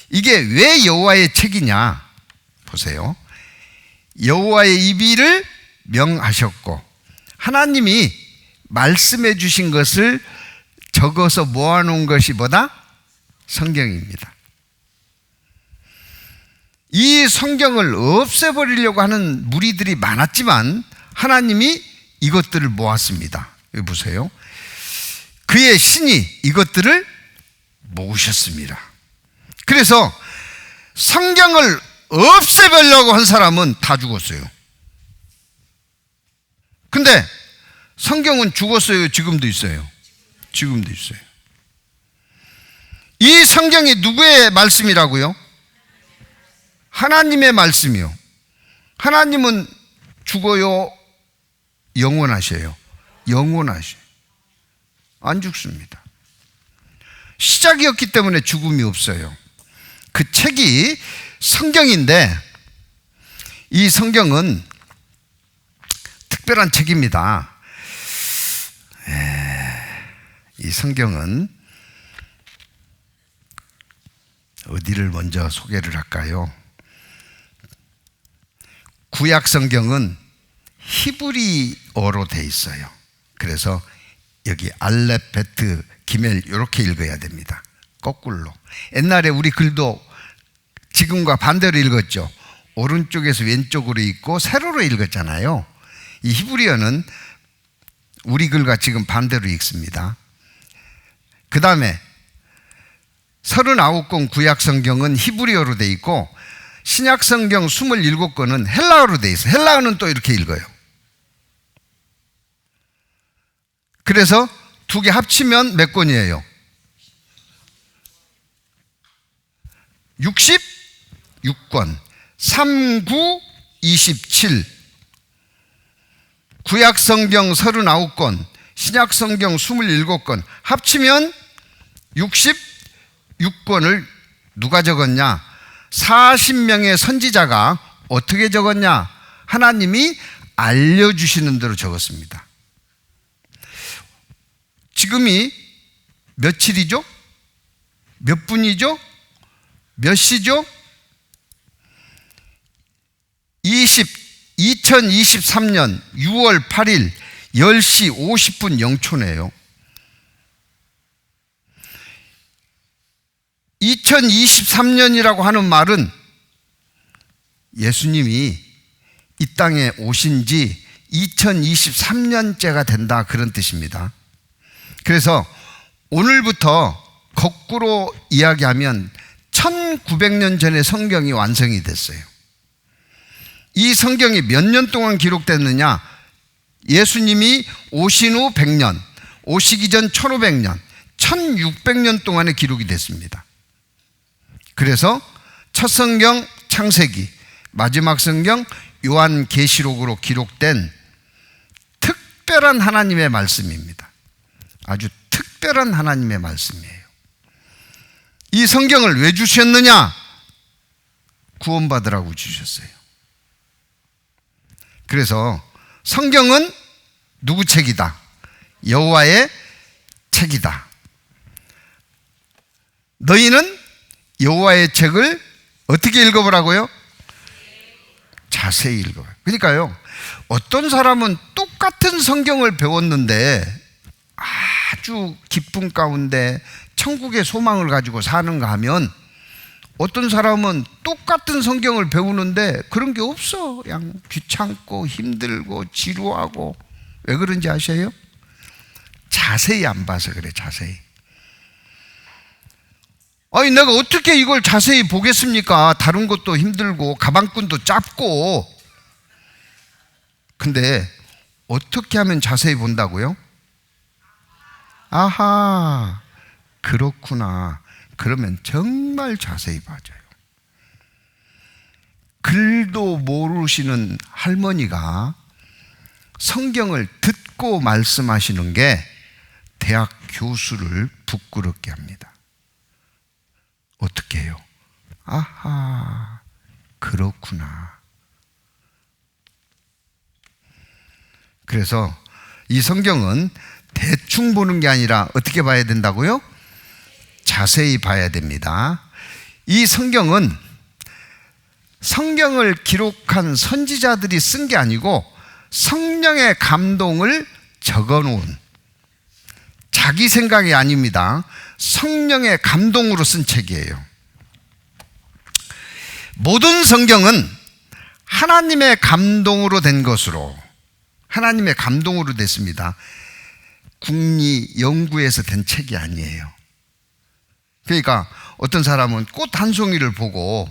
이게 왜 여호와의 책이냐? 보세요. 여호와의 입이를 명하셨고 하나님이 말씀해 주신 것을 적어서 모아놓은 것이 뭐다? 성경입니다. 이 성경을 없애버리려고 하는 무리들이 많았지만 하나님이 이것들을 모았습니다. 여기 보세요. 그의 신이 이것들을 모으셨습니다. 그래서 성경을 없애버리려고 한 사람은 다 죽었어요. 근데 성경은 죽었어요? 지금도 있어요? 지금도 있어요. 이 성경이 누구의 말씀이라고요? 하나님의 말씀이요. 하나님은 죽어요? 영원하셔요? 영원하셔요. 안 죽습니다. 시작이었기 때문에 죽음이 없어요. 그 책이 성경인데 이 성경은 특별한 책입니다. 이 성경은 어디를 먼저 소개를 할까요? 구약 성경은 히브리어로 돼 있어요. 그래서 여기 알렙, 베트, 기멜 이렇게 읽어야 됩니다. 거꾸로. 옛날에 우리 글도 지금과 반대로 읽었죠. 오른쪽에서 왼쪽으로 읽고 세로로 읽었잖아요. 이 히브리어는 우리 글과 지금 반대로 읽습니다. 그 다음에 39권 구약 성경은 히브리어로 돼 있고 신약 성경 27권은 헬라어로 돼 있어요. 헬라어는 또 이렇게 읽어요. 그래서 두 개 합치면 몇 권이에요? 66권. 3, 9, 27. 구약 성경 39권, 신약 성경 27권 합치면 66권을 누가 적었냐? 40명의 선지자가 어떻게 적었냐? 하나님이 알려주시는 대로 적었습니다. 지금이 며칠이죠? 몇 분이죠? 몇 시죠? 2023년 6월 8일 10시 50분 0초네요. 2023년이라고 하는 말은 예수님이 이 땅에 오신 지 2023년째가 된다 그런 뜻입니다. 그래서 오늘부터 거꾸로 이야기하면 1900년 전에 성경이 완성이 됐어요. 이 성경이 몇 년 동안 기록됐느냐? 예수님이 오신 후 100년, 오시기 전 1500년, 1600년 동안의 기록이 됐습니다. 그래서 첫 성경 창세기, 마지막 성경 요한계시록으로 기록된 특별한 하나님의 말씀입니다. 아주 특별한 하나님의 말씀이에요. 이 성경을 왜 주셨느냐? 구원받으라고 주셨어요. 그래서 성경은 누구 책이다? 여호와의 책이다. 너희는 여호와의 책을 어떻게 읽어보라고요? 자세히 읽어봐요. 그러니까요, 어떤 사람은 똑같은 성경을 배웠는데 아주 기쁨 가운데 천국의 소망을 가지고 사는가 하면 어떤 사람은 똑같은 성경을 배우는데 그런 게 없어. 그냥 귀찮고 힘들고 지루하고. 왜 그런지 아세요? 자세히 안 봐서 그래. 자세히. 아니 내가 어떻게 이걸 자세히 보겠습니까? 다른 것도 힘들고 가방끈도 짧고. 근데 어떻게 하면 자세히 본다고요? 아하, 그렇구나. 그러면 정말 자세히 봐줘요. 글도 모르시는 할머니가 성경을 듣고 말씀하시는 게 대학 교수를 부끄럽게 합니다. 어떻게 해요? 아하, 그렇구나. 그래서 이 성경은 대충 보는 게 아니라 어떻게 봐야 된다고요? 자세히 봐야 됩니다. 이 성경은 성경을 기록한 선지자들이 쓴 게 아니고 성령의 감동을 적어놓은, 자기 생각이 아닙니다. 성령의 감동으로 쓴 책이에요. 모든 성경은 하나님의 감동으로 된 것으로, 하나님의 감동으로 됐습니다. 국리연구에서 된 책이 아니에요. 그러니까 어떤 사람은 꽃 한 송이를 보고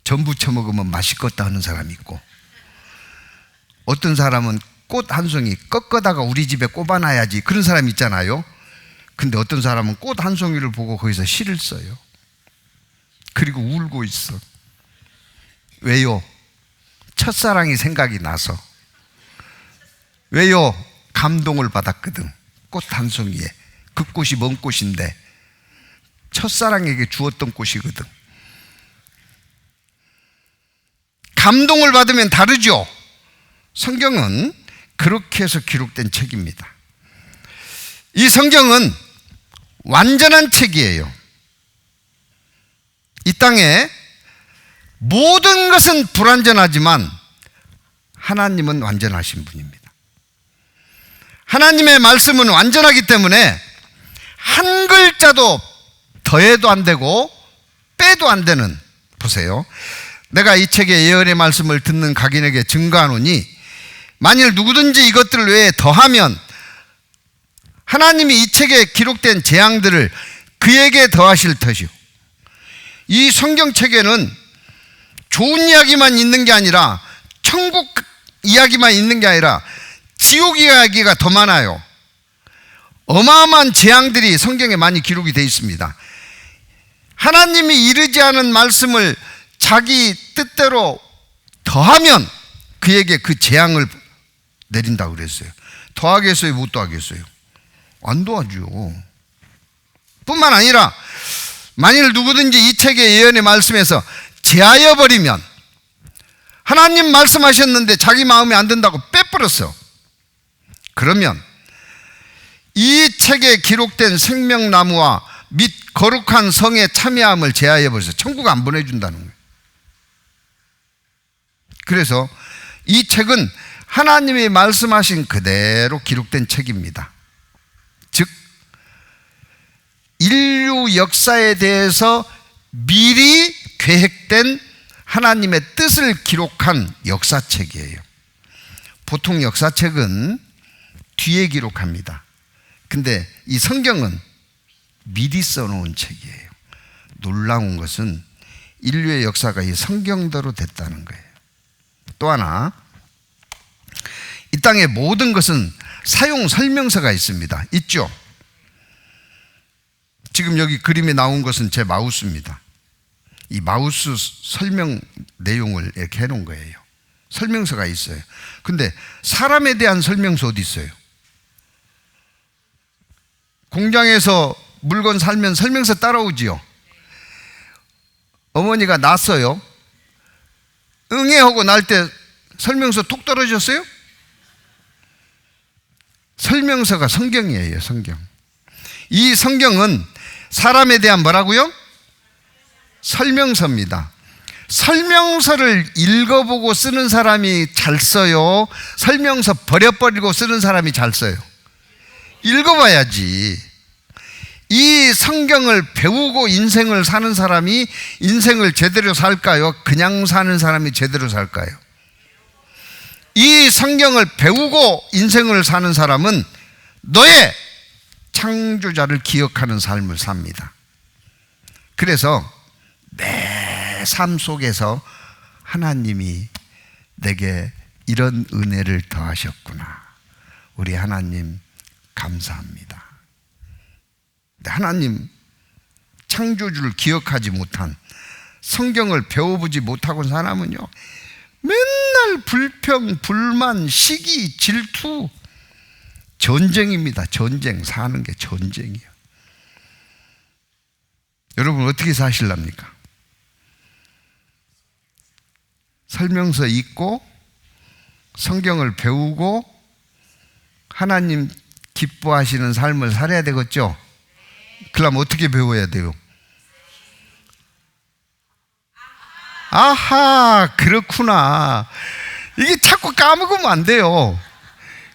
전부 쳐먹으면 맛있겠다 하는 사람이 있고, 어떤 사람은 꽃 한 송이 꺾어다가 우리 집에 꼽아놔야지 그런 사람이 있잖아요. 근데 어떤 사람은 꽃 한 송이를 보고 거기서 시를 써요. 그리고 울고 있어. 왜요? 첫사랑이 생각이 나서. 왜요? 감동을 받았거든. 꽃 한 송이에. 그 꽃이 뭔 꽃인데 첫사랑에게 주었던 꽃이거든. 감동을 받으면 다르죠. 성경은 그렇게 해서 기록된 책입니다. 이 성경은 완전한 책이에요. 이 땅에 모든 것은 불완전하지만 하나님은 완전하신 분입니다. 하나님의 말씀은 완전하기 때문에 한 글자도 더해도 안 되고 빼도 안 되는, 보세요. 내가 이 책의 예언의 말씀을 듣는 각인에게 증거하노니 만일 누구든지 이것들 외에 더하면 하나님이 이 책에 기록된 재앙들을 그에게 더하실 터이요. 이 성경책에는 좋은 이야기만 있는 게 아니라, 천국 이야기만 있는 게 아니라 지옥 이야기가 더 많아요. 어마어마한 재앙들이 성경에 많이 기록이 되어 있습니다. 하나님이 이르지 않은 말씀을 자기 뜻대로 더하면 그에게 그 재앙을 내린다고 그랬어요. 더하겠어요? 못 더하겠어요? 안 도와줘요. 뿐만 아니라 만일 누구든지 이 책의 예언의 말씀에서 제하여 버리면, 하나님 말씀하셨는데 자기 마음에 안 든다고 빼버렸어. 그러면 이 책에 기록된 생명나무와 및 거룩한 성의 참여함을 제하여 버려서 천국 안 보내준다는 거예요. 그래서 이 책은 하나님이 말씀하신 그대로 기록된 책입니다. 즉 인류 역사에 대해서 미리 계획된 하나님의 뜻을 기록한 역사책이에요. 보통 역사책은 뒤에 기록합니다. 근데 이 성경은 미리 써놓은 책이에요. 놀라운 것은 인류의 역사가 이 성경대로 됐다는 거예요. 또 하나, 이 땅의 모든 것은 사용 설명서가 있습니다. 있죠? 지금 여기 그림에 나온 것은 제 마우스입니다. 이 마우스 설명 내용을 이렇게 해놓은 거예요. 설명서가 있어요. 근데 사람에 대한 설명서 어디 있어요? 공장에서 물건 살면 설명서 따라오지요. 어머니가 낳았어요. 응애하고 날 때 설명서 톡 떨어졌어요? 설명서가 성경이에요. 성경. 이 성경은 사람에 대한 뭐라고요? 설명서입니다. 설명서를 읽어보고 쓰는 사람이 잘 써요? 설명서 버려버리고 쓰는 사람이 잘 써요? 읽어봐야지. 이 성경을 배우고 인생을 사는 사람이 인생을 제대로 살까요? 그냥 사는 사람이 제대로 살까요? 이 성경을 배우고 인생을 사는 사람은 너의 창조자를 기억하는 삶을 삽니다. 그래서 내 삶 속에서 하나님이 내게 이런 은혜를 더하셨구나. 우리 하나님 감사합니다. 하나님 창조주를 기억하지 못한, 성경을 배워보지 못하고 사람은요, 맨날 불평, 불만, 시기, 질투, 전쟁입니다. 전쟁. 사는 게 전쟁이에요. 여러분 어떻게 사실랍니까? 설명서 읽고 성경을 배우고 하나님 기뻐하시는 삶을 살아야 되겠죠? 그럼 어떻게 배워야 돼요? 아하, 그렇구나. 이게 자꾸 까먹으면 안 돼요.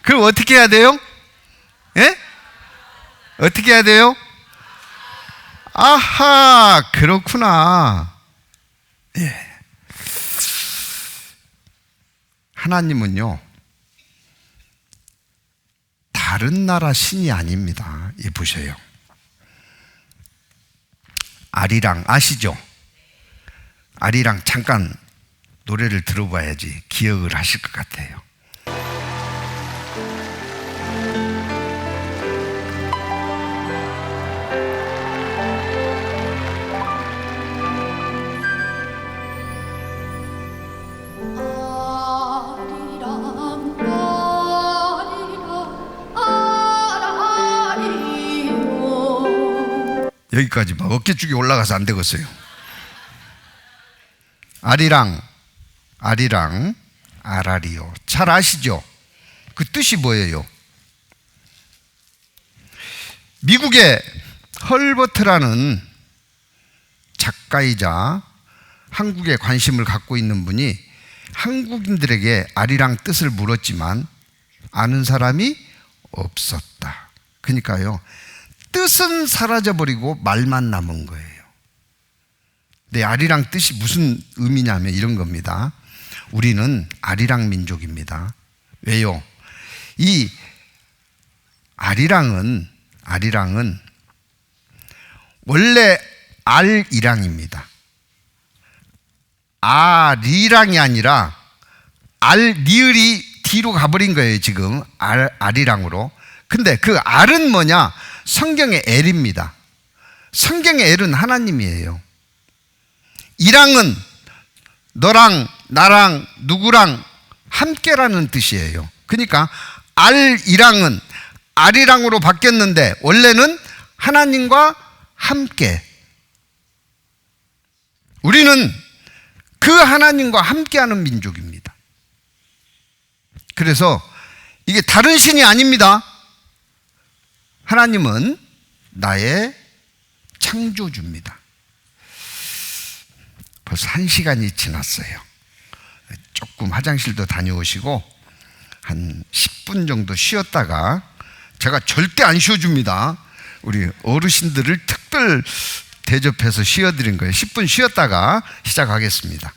그럼 어떻게 해야 돼요? 예? 어떻게 해야 돼요? 아하, 그렇구나. 예. 하나님은요, 다른 나라 신이 아닙니다. 이 보세요. 아리랑 아시죠? 아리랑 잠깐 노래를 들어봐야지 기억을 하실 것 같아요. 여기까지 막 어깨쪽이 올라가서 안 되겠어요. 아리랑, 아리랑, 아라리요. 잘 아시죠? 그 뜻이 뭐예요? 미국의 헐버트라는 작가이자 한국에 관심을 갖고 있는 분이 한국인들에게 아리랑 뜻을 물었지만 아는 사람이 없었다. 그러니까요, 뜻은 사라져버리고 말만 남은 거예요. 네, 아리랑 뜻이 무슨 의미냐면 이런 겁니다. 우리는 아리랑 민족입니다. 왜요? 이 아리랑은 원래 알이랑입니다. 아리랑이 아니라 리을이 뒤로 가버린 거예요. 지금 아리랑으로. 근데 그 알은 뭐냐? 성경의 엘입니다. 성경의 엘은 하나님이에요. 이랑은 너랑 나랑 누구랑 함께라는 뜻이에요. 그러니까 알이랑은 아리랑으로 바뀌었는데 원래는 하나님과 함께. 우리는 그 하나님과 함께하는 민족입니다. 그래서 이게 다른 신이 아닙니다. 하나님은 나의 창조주입니다. 벌써 1시간이 지났어요. 조금 화장실도 다녀오시고 한 10분 정도 쉬었다가, 제가 절대 안 쉬어줍니다. 우리 어르신들을 특별 대접해서 쉬어드린 거예요. 10분 쉬었다가 시작하겠습니다.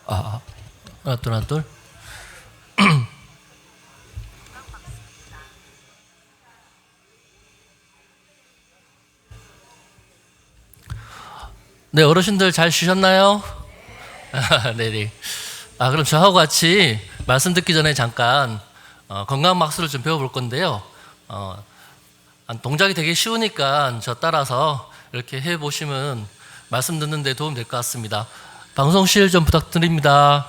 하나 둘 하나 둘. 네, 어르신들 잘 쉬셨나요? 네네. 그럼 저하고 같이 말씀 듣기 전에 잠깐 건강 박수를 좀 배워볼 건데요. 동작이 되게 쉬우니까 저 따라서 이렇게 해보시면 말씀 듣는 데 도움 될 것 같습니다. 방송실 좀 부탁드립니다.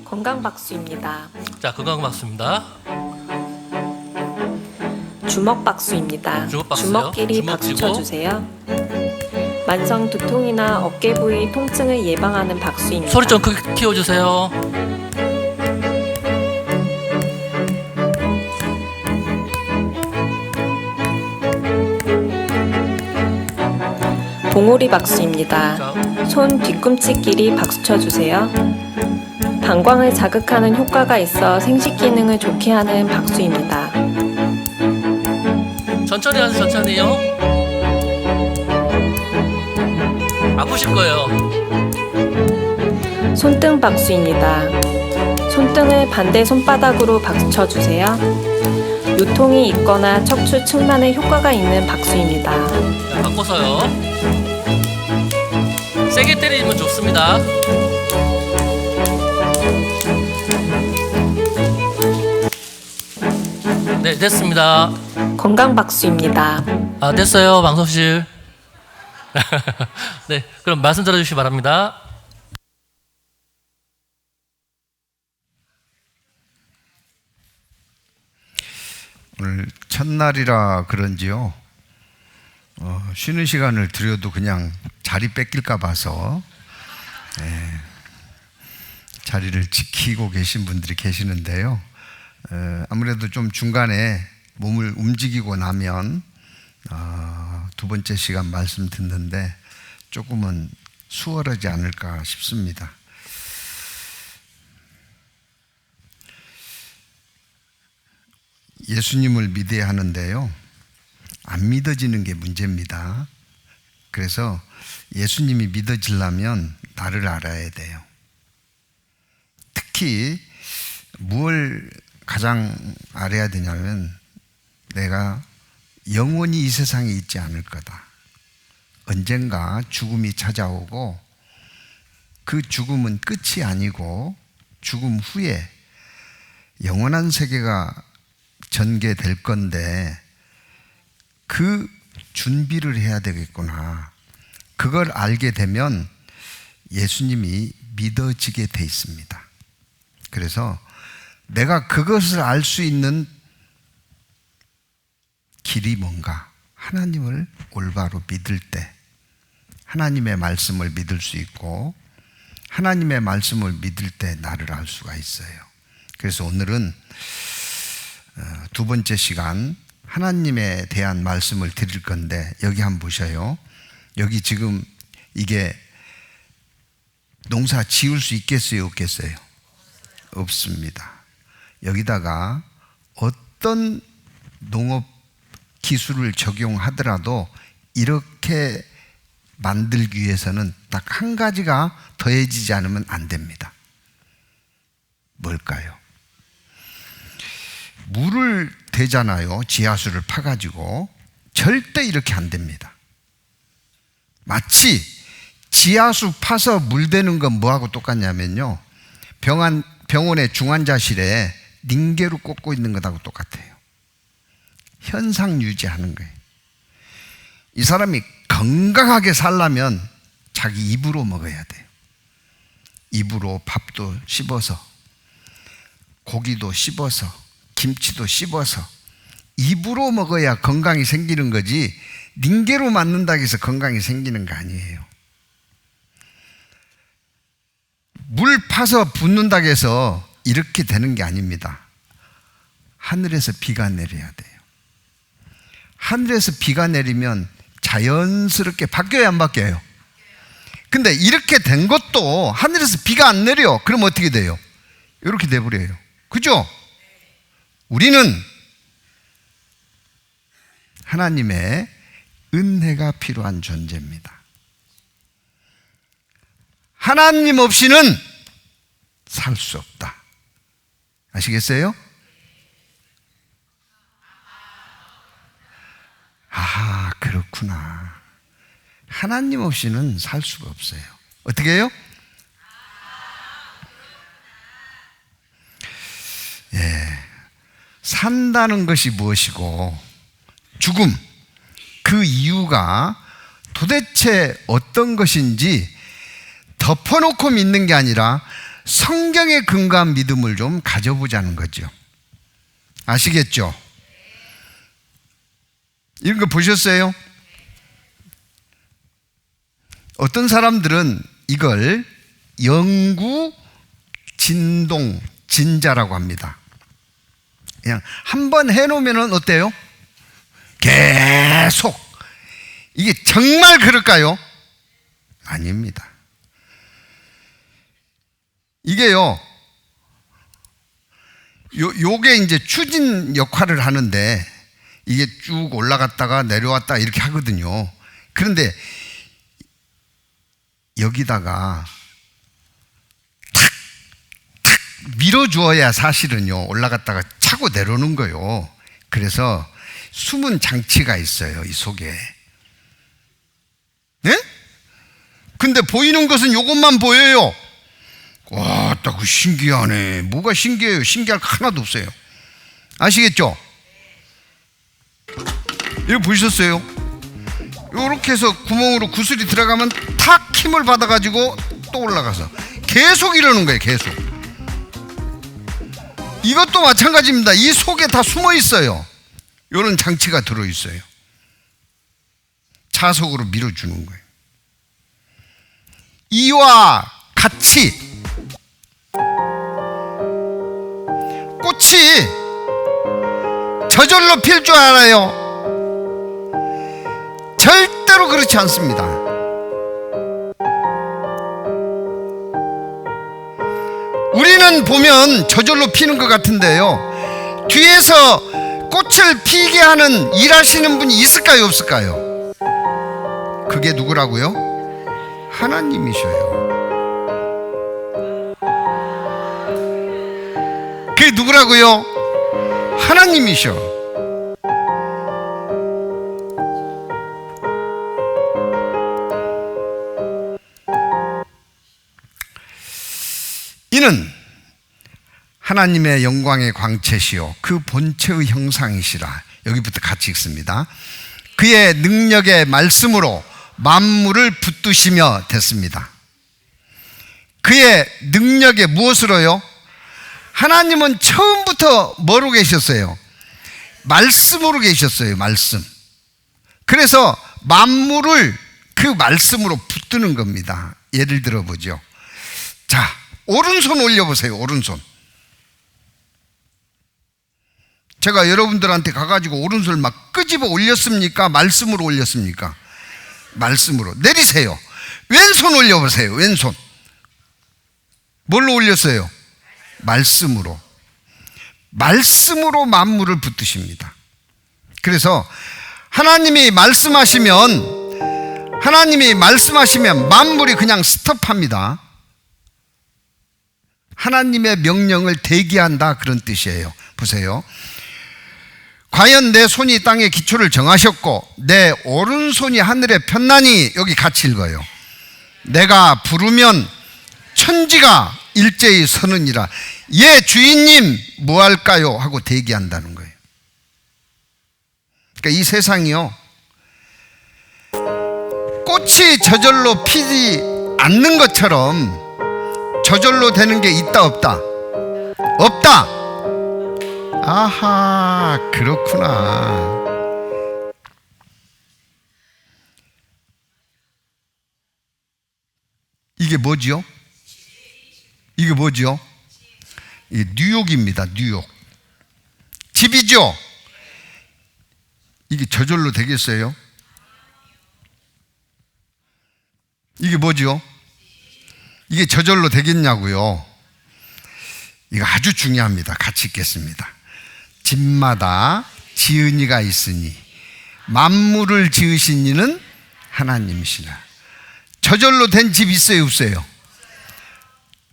건강 박수입니다. 자, 건강 박수입니다. 주먹 박수입니다. 주먹 박수요? 주먹끼리 주먹 박수 쥐고. 쳐주세요. 만성 두통이나 어깨 부위 통증을 예방하는 박수입니다. 소리 좀 크게 키워주세요. 봉오리 박수입니다. 자, 손 뒤꿈치끼리 박수 쳐주세요. 방광을 자극하는 효과가 있어 생식 기능을 좋게 하는 박수입니다. 천천히 하세요. 천천히요. 아프실 거예요. 손등 박수입니다. 손등을 반대 손바닥으로 박수 쳐주세요. 요통이 있거나 척추 측만에 효과가 있는 박수입니다. 자, 바꿔서요. 세게 때리면 좋습니다. 네, 됐습니다. 건강 박수입니다. 됐어요, 방송실. 네, 그럼 말씀 들어주시기 바랍니다. 오늘 첫날이라 그런지요. 쉬는 시간을 드려도 그냥 자리 뺏길까 봐서 자리를 지키고 계신 분들이 계시는데요. 아무래도 좀 중간에 몸을 움직이고 나면 두 번째 시간 말씀 듣는데 조금은 수월하지 않을까 싶습니다. 예수님을 믿어야 하는데요, 안 믿어지는 게 문제입니다. 그래서 예수님이 믿어지려면 나를 알아야 돼요. 특히 뭘 가장 알아야 되냐면 내가 영원히 이 세상에 있지 않을 거다. 언젠가 죽음이 찾아오고 그 죽음은 끝이 아니고 죽음 후에 영원한 세계가 전개될 건데 그 준비를 해야 되겠구나. 그걸 알게 되면 예수님이 믿어지게 돼 있습니다. 그래서 내가 그것을 알 수 있는 길이 뭔가, 하나님을 올바로 믿을 때 하나님의 말씀을 믿을 수 있고 하나님의 말씀을 믿을 때 나를 알 수가 있어요. 그래서 오늘은 두 번째 시간 하나님에 대한 말씀을 드릴 건데, 여기 한번 보셔요. 여기 지금 이게 농사 지을 수 있겠어요, 없겠어요? 없습니다. 여기다가 어떤 농업 기술을 적용하더라도 이렇게 만들기 위해서는 딱 한 가지가 더해지지 않으면 안 됩니다. 뭘까요? 물을 대잖아요. 지하수를 파가지고. 절대 이렇게 안 됩니다. 마치 지하수 파서 물 대는 건 뭐하고 똑같냐면요, 병원의 중환자실에 닝게로 꽂고 있는 것하고 똑같아요. 현상 유지하는 거예요. 이 사람이 건강하게 살려면 자기 입으로 먹어야 돼요. 입으로 밥도 씹어서, 고기도 씹어서, 김치도 씹어서 입으로 먹어야 건강이 생기는 거지, 닝게로 맞는다고 해서 건강이 생기는 거 아니에요. 물 파서 붓는다고 해서 이렇게 되는 게 아닙니다. 하늘에서 비가 내려야 돼요. 하늘에서 비가 내리면 자연스럽게 바뀌어야 안 바뀌어요? 근데 이렇게 된 것도 하늘에서 비가 안 내려. 그럼 어떻게 돼요? 이렇게 돼버려요. 그죠? 우리는 하나님의 은혜가 필요한 존재입니다. 하나님 없이는 살 수 없다. 아시겠어요? 아, 그렇구나. 하나님 없이는 살 수가 없어요. 어떻게 해요? 예. 산다는 것이 무엇이고 죽음, 그 이유가 도대체 어떤 것인지 덮어놓고 믿는 게 아니라 성경에 근거한 믿음을 좀 가져보자는 거죠. 아시겠죠? 이런 거 보셨어요? 어떤 사람들은 이걸 영구 진동 진자라고 합니다. 그냥 한번 해놓으면 어때요? 계속. 이게 정말 그럴까요? 아닙니다. 이게요, 요게 이제 추진 역할을 하는데 이게 쭉 올라갔다가 내려왔다 이렇게 하거든요. 그런데 여기다가 탁 밀어주어야 사실은요 올라갔다가 차고 내려오는 거예요. 그래서 숨은 장치가 있어요, 이 속에. 네? 근데 보이는 것은 이것만 보여요. 와, 딱 신기하네. 뭐가 신기해요? 신기할 거 하나도 없어요. 아시겠죠? 이거 보셨어요? 이렇게 해서 구멍으로 구슬이 들어가면 탁 힘을 받아가지고 또 올라가서 계속 이러는 거예요. 계속. 이것도 마찬가지입니다. 이 속에 다 숨어 있어요. 이런 장치가 들어있어요. 자석으로 밀어주는 거예요. 이와 같이 꽃이 저절로 필 줄 알아요? 절대로 그렇지 않습니다. 우리는 보면 저절로 피는 것 같은데요, 뒤에서 꽃을 피게 하는 일하시는 분이 있을까요, 없을까요? 그게 누구라고요? 하나님이셔요. 그게 누구라고요? 하나님이셔. 이는 하나님의 영광의 광채시요 그 본체의 형상이시라. 여기부터 같이 읽습니다. 그의 능력의 말씀으로 만물을 붙드시며 됐습니다. 그의 능력의 무엇으로요? 하나님은 처음부터 뭐로 계셨어요? 말씀으로 계셨어요. 말씀. 그래서 만물을 그 말씀으로 붙드는 겁니다. 예를 들어 보죠. 자, 오른손 올려보세요. 오른손. 제가 여러분들한테 가가지고 오른손을 막 끄집어 올렸습니까? 말씀으로 올렸습니까? 말씀으로. 내리세요. 왼손 올려보세요. 왼손. 뭘로 올렸어요? 말씀으로. 말씀으로 만물을 붙드십니다. 그래서 하나님이 말씀하시면 만물이 그냥 스톱합니다. 하나님의 명령을 대기한다, 그런 뜻이에요. 보세요. 과연 내 손이 땅에 기초를 정하셨고 내 오른손이 하늘에 폈나니, 여기 같이 읽어요. 내가 부르면 천지가 일제히 서느니라. 예, 주인님 뭐할까요? 하고 대기한다는 거예요. 그러니까 이 세상이요, 꽃이 저절로 피지 않는 것처럼 저절로 되는 게 있다 없다? 없다. 아하, 그렇구나. 이게 뭐지요? 이게 뭐지요? 이게 뉴욕입니다. 뉴욕. 집이죠? 이게 저절로 되겠어요? 이게 뭐지요? 이게 저절로 되겠냐고요? 이거 아주 중요합니다. 같이 읽겠습니다. 집마다 지은 이가 있으니 만물을 지으신 이는 하나님이시라. 저절로 된 집 있어요, 없어요?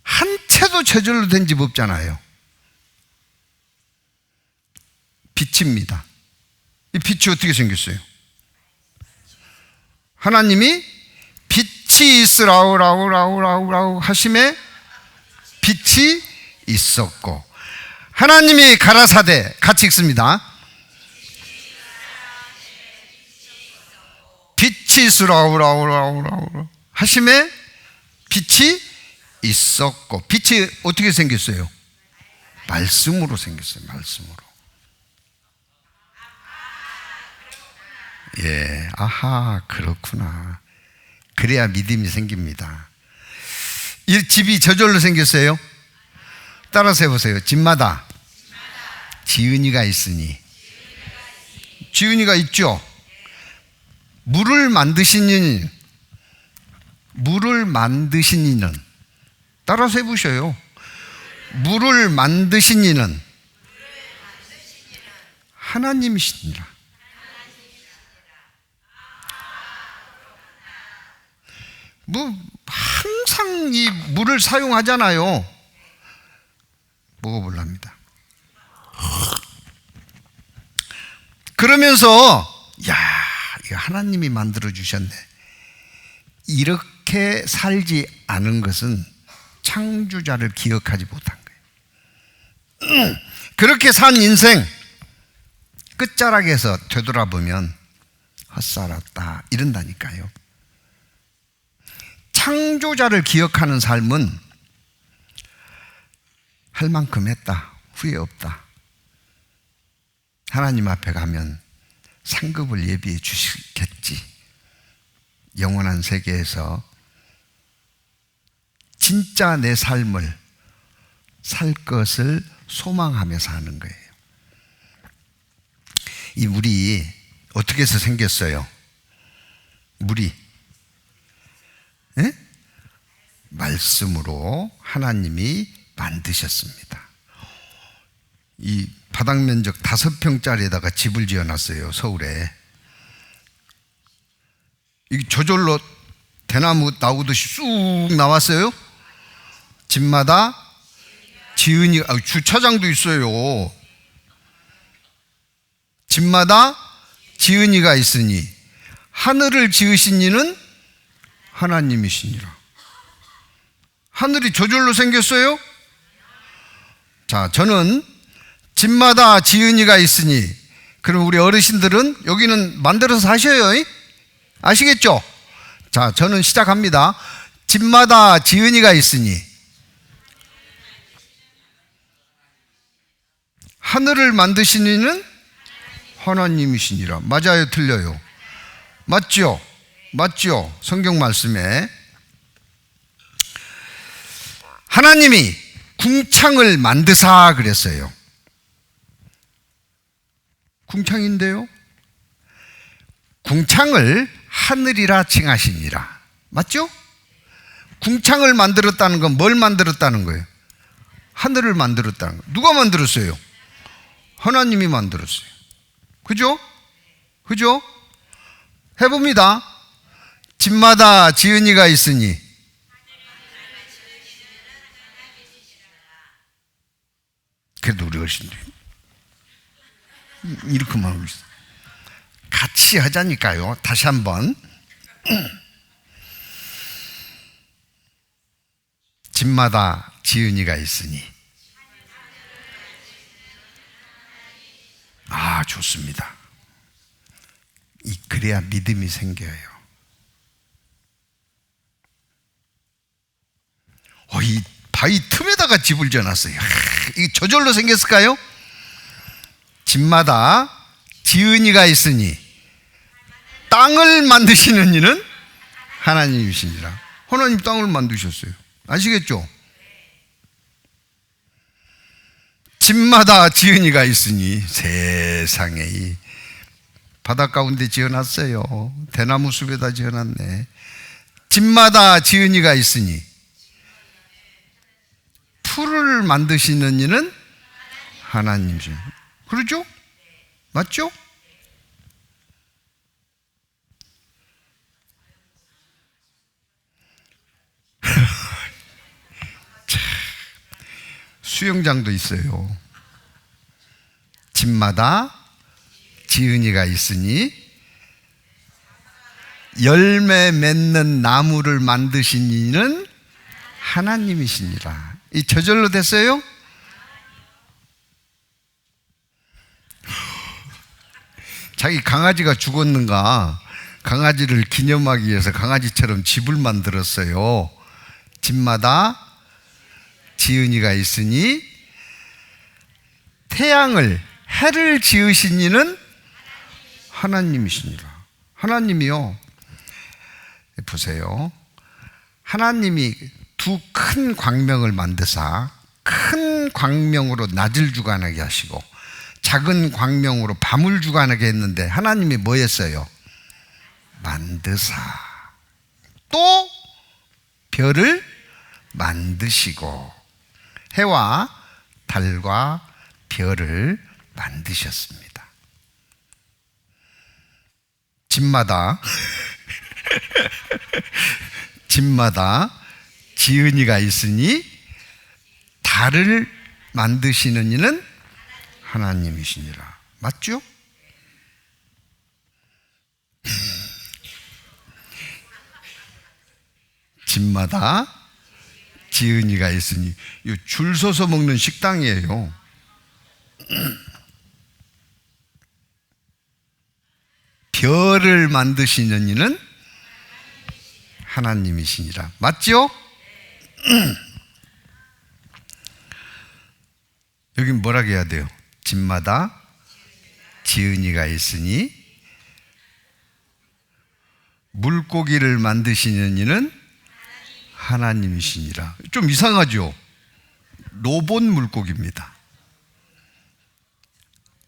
한 채도 저절로 된 집 없잖아요. 빛입니다. 이 빛이 어떻게 생겼어요? 하나님이 빛이 있으라우 하심에 빛이 있었고, 하나님이 가라사대, 같이 읽습니다. 빛이 있으라우 하심에 빛이 있었고, 빛이 어떻게 생겼어요? 말씀으로 생겼어요. 말씀으로. 예, 아하, 그렇구나. 그래야 믿음이 생깁니다. 이 집이 저절로 생겼어요? 따라서 해보세요. 집마다 지은이가 있으니. 지은이가 있죠? 물을 만드신 이는, 물을 만드신 이는, 따라서 해보셔요. 물을 만드신 이는 하나님이시니라. 뭐 항상 이 물을 사용하잖아요. 먹어보랍니다. 그러면서 야, 이거 하나님이 만들어 주셨네. 이렇게 살지 않은 것은 창조자를 기억하지 못한 거예요. 그렇게 산 인생 끝자락에서 되돌아보면 헛살았다 이런다니까요. 창조자를 기억하는 삶은 할 만큼 했다, 후회 없다. 하나님 앞에 가면 상급을 예비해 주시겠지. 영원한 세계에서 진짜 내 삶을 살 것을 소망하며 사는 거예요. 이 물이 어떻게 해서 생겼어요? 물이 말씀으로 하나님이 만드셨습니다. 이 바닥 면적 5평짜리에다가 집을 지어놨어요. 서울에. 이 저절로 대나무 나오듯이 쑥 나왔어요. 집마다 지은이, 주차장도 있어요. 집마다 지은이가 있으니 하늘을 지으신 이는 하나님이시니라. 하늘이 저절로 생겼어요? 자, 저는 집마다 지은이가 있으니, 그럼 우리 어르신들은 여기는 만들어서 하셔요. 아시겠죠? 자, 저는 시작합니다. 집마다 지은이가 있으니 하늘을 만드신 이는 하나님이시니라. 맞아요, 틀려요? 맞죠? 맞죠? 성경 말씀에 하나님이 궁창을 만드사 그랬어요. 궁창인데요, 궁창을 하늘이라 칭하시니라. 맞죠? 궁창을 만들었다는 건 뭘 만들었다는 거예요? 하늘을 만들었다는 거예요. 누가 만들었어요? 하나님이 만들었어요. 그죠? 그죠? 해봅니다. 집마다 지은이가 있으니 그래도 우리 어르신들 이렇게만 하고 있어요. 같이 하자니까요. 다시 한번. 집마다 지은이가 있으니. 아, 좋습니다. 그래야 믿음이 생겨요. 이 바위 틈에다가 집을 지어놨어요. 이게 저절로 생겼을까요? 집마다 지은이가 있으니 땅을 만드시는 이는 하나님이시니라. 하나님 땅을 만드셨어요. 아시겠죠? 집마다 지은이가 있으니 세상에 이 바닷 가운데 지어놨어요. 대나무 숲에다 지어놨네. 집마다 지은이가 있으니 풀을 만드시는 이는 하나님이시니라. 그렇죠? 맞죠? 참 수영장도 있어요. 집마다 지은이가 있으니 열매 맺는 나무를 만드신 이는 하나님이시니라. 이 저절로 됐어요? 자기 강아지가 죽었는가 강아지를 기념하기 위해서 강아지처럼 집을 만들었어요. 집마다 지은이가 있으니 태양을 해를 지으신 이는 하나님이시니라. 하나님이요. 보세요. 하나님이 두 큰 광명을 만드사 큰 광명으로 낮을 주관하게 하시고 작은 광명으로 밤을 주관하게 했는데 하나님이 뭐 했어요? 만드사 또 별을 만드시고 해와 달과 별을 만드셨습니다. 집마다 지은이가 있으니 달을 만드시는 이는 하나님이시니라. 맞죠? 집마다 지은이가 있으니 줄 서서 먹는 식당이에요. 별을 만드시는 이는 하나님이시니라. 맞죠? 여긴 뭐라고 해야 돼요? 집마다 지은이가 있으니 물고기를 만드시는 이는 하나님이시니라. 좀 이상하죠? 로봇 물고기입니다.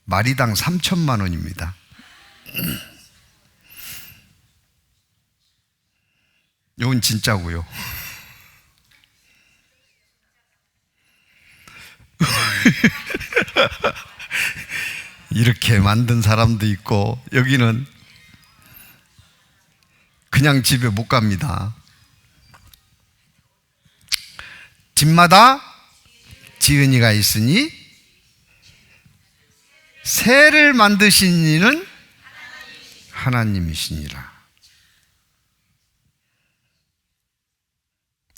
마리당 3천만 원입니다. 이건 진짜고요. 이렇게 만든 사람도 있고 여기는 그냥 집에 못 갑니다. 집마다 지은이가 있으니 새를 만드신 이는 하나님이시니라.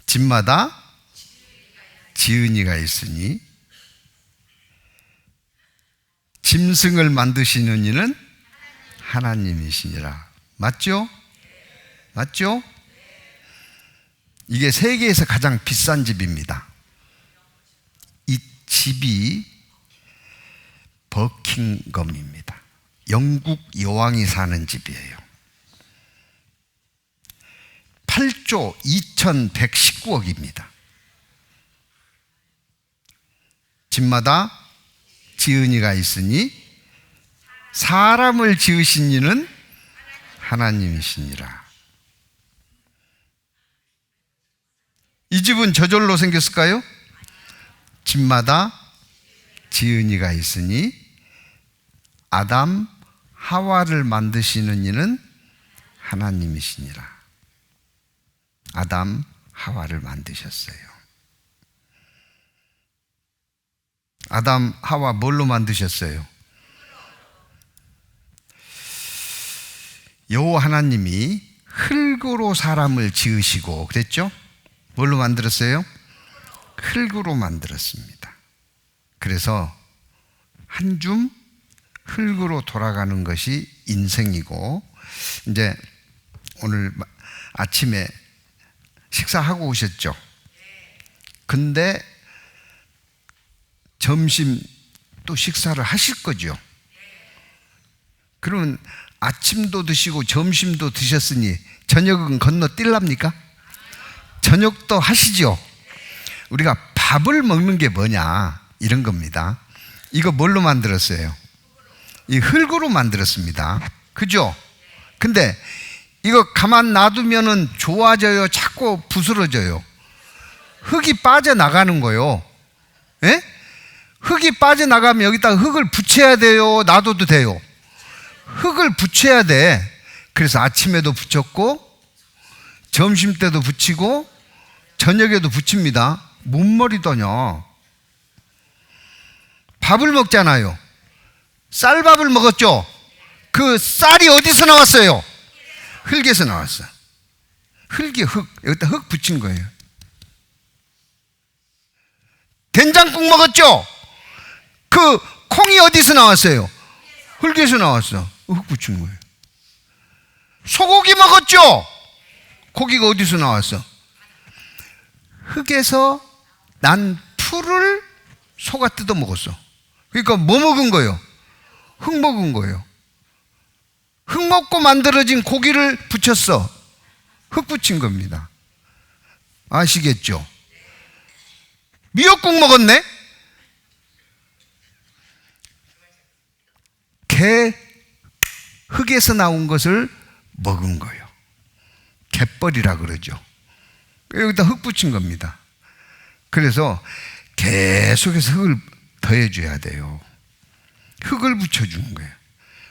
집마다 지은이가 있으니 짐승을 만드시는 이는 하나님이시니라. 맞죠? 맞죠? 이게 세계에서 가장 비싼 집입니다. 이 집이 버킹엄입니다. 영국 여왕이 사는 집이에요. 8조 2119억입니다. 집마다 지은이가 있으니 사람을 지으신 이는 하나님이시니라. 이 집은 저절로 생겼을까요? 집마다 지은이가 있으니 아담 하와를 만드시는 이는 하나님이시니라. 아담 하와를 만드셨어요. 아담 하와 뭘로 만드셨어요? 여호와 하나님이 흙으로 사람을 지으시고 그랬죠? 뭘로 만들었어요? 흙으로 만들었습니다. 그래서 한 줌 흙으로 돌아가는 것이 인생이고, 이제 오늘 아침에 식사하고 오셨죠? 근데 점심 또 식사를 하실 거죠? 그러면 아침도 드시고 점심도 드셨으니 저녁은 건너뛸랍니까? 저녁도 하시죠? 우리가 밥을 먹는 게 뭐냐 이런 겁니다. 이거 뭘로 만들었어요? 이 흙으로 만들었습니다. 그죠? 근데 이거 가만 놔두면은 좋아져요? 자꾸 부스러져요? 흙이 빠져나가는 거예요. 예? 흙이 빠져나가면 여기다가 흙을 붙여야 돼요? 놔둬도 돼요? 흙을 붙여야 돼. 그래서 아침에도 붙였고 점심 때도 붙이고 저녁에도 붙입니다. 뭔 말이더냐? 밥을 먹잖아요. 쌀밥을 먹었죠. 그 쌀이 어디서 나왔어요? 흙에서 나왔어. 흙이 흙. 여기다 흙 붙인 거예요. 된장국 먹었죠. 그 콩이 어디서 나왔어요? 흙에서 나왔어. 흙 붙인 거예요. 소고기 먹었죠. 고기가 어디서 나왔어? 흙에서 난 풀을 소가 뜯어 먹었어. 그러니까 뭐 먹은 거예요? 흙 먹은 거예요. 흙 먹고 만들어진 고기를 붙였어. 흙 붙인 겁니다. 아시겠죠? 미역국 먹었네? 개 흙에서 나온 것을 먹은 거예요. 갯벌이라 그러죠. 여기다 흙 붙인 겁니다. 그래서 계속해서 흙을 더해줘야 돼요. 흙을 붙여주는 거예요.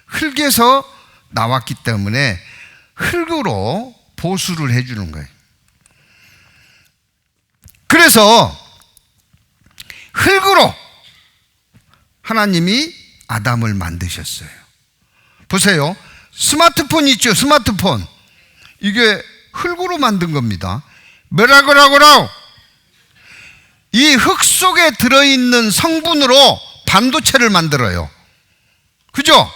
흙에서 나왔기 때문에 흙으로 보수를 해주는 거예요. 그래서 흙으로 하나님이 아담을 만드셨어요. 보세요. 스마트폰 있죠? 스마트폰. 이게 흙으로 만든 겁니다. 뭐라고? 이 흙 속에 들어있는 성분으로 반도체를 만들어요. 그죠?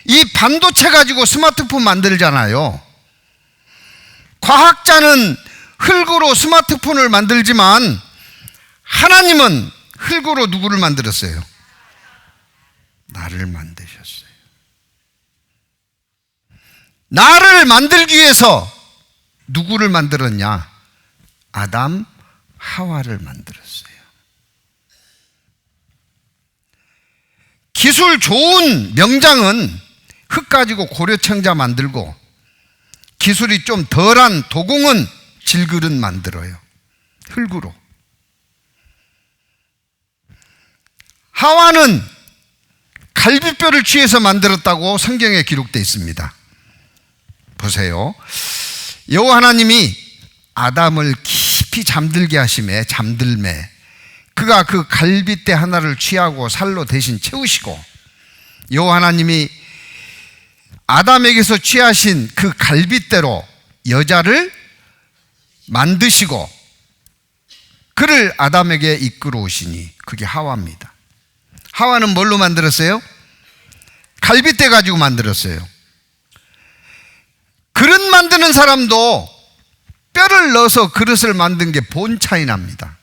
이 반도체 가지고 스마트폰 만들잖아요. 과학자는 흙으로 스마트폰을 만들지만 하나님은 흙으로 누구를 만들었어요? 나를 만드셨어요. 나를 만들기 위해서 누구를 만들었냐? 아담, 하와를 만들었어요. 기술 좋은 명장은 흙 가지고 고려청자 만들고, 기술이 좀 덜한 도공은 질그릇 만들어요. 흙으로. 하와는 갈비뼈를 취해서 만들었다고 성경에 기록되어 있습니다. 보세요. 여호와 하나님이 아담을 깊이 잠들게 하심에 잠들매 그가 그 갈비뼈 하나를 취하고 살로 대신 채우시고, 여호와 하나님이 아담에게서 취하신 그 갈비뼈로 여자를 만드시고 그를 아담에게 이끌어 오시니 그게 하와입니다. 하와는 뭘로 만들었어요? 갈비뼈 가지고 만들었어요. 그릇 만드는 사람도 뼈를 넣어서 그릇을 만든 게 본차이 납니다.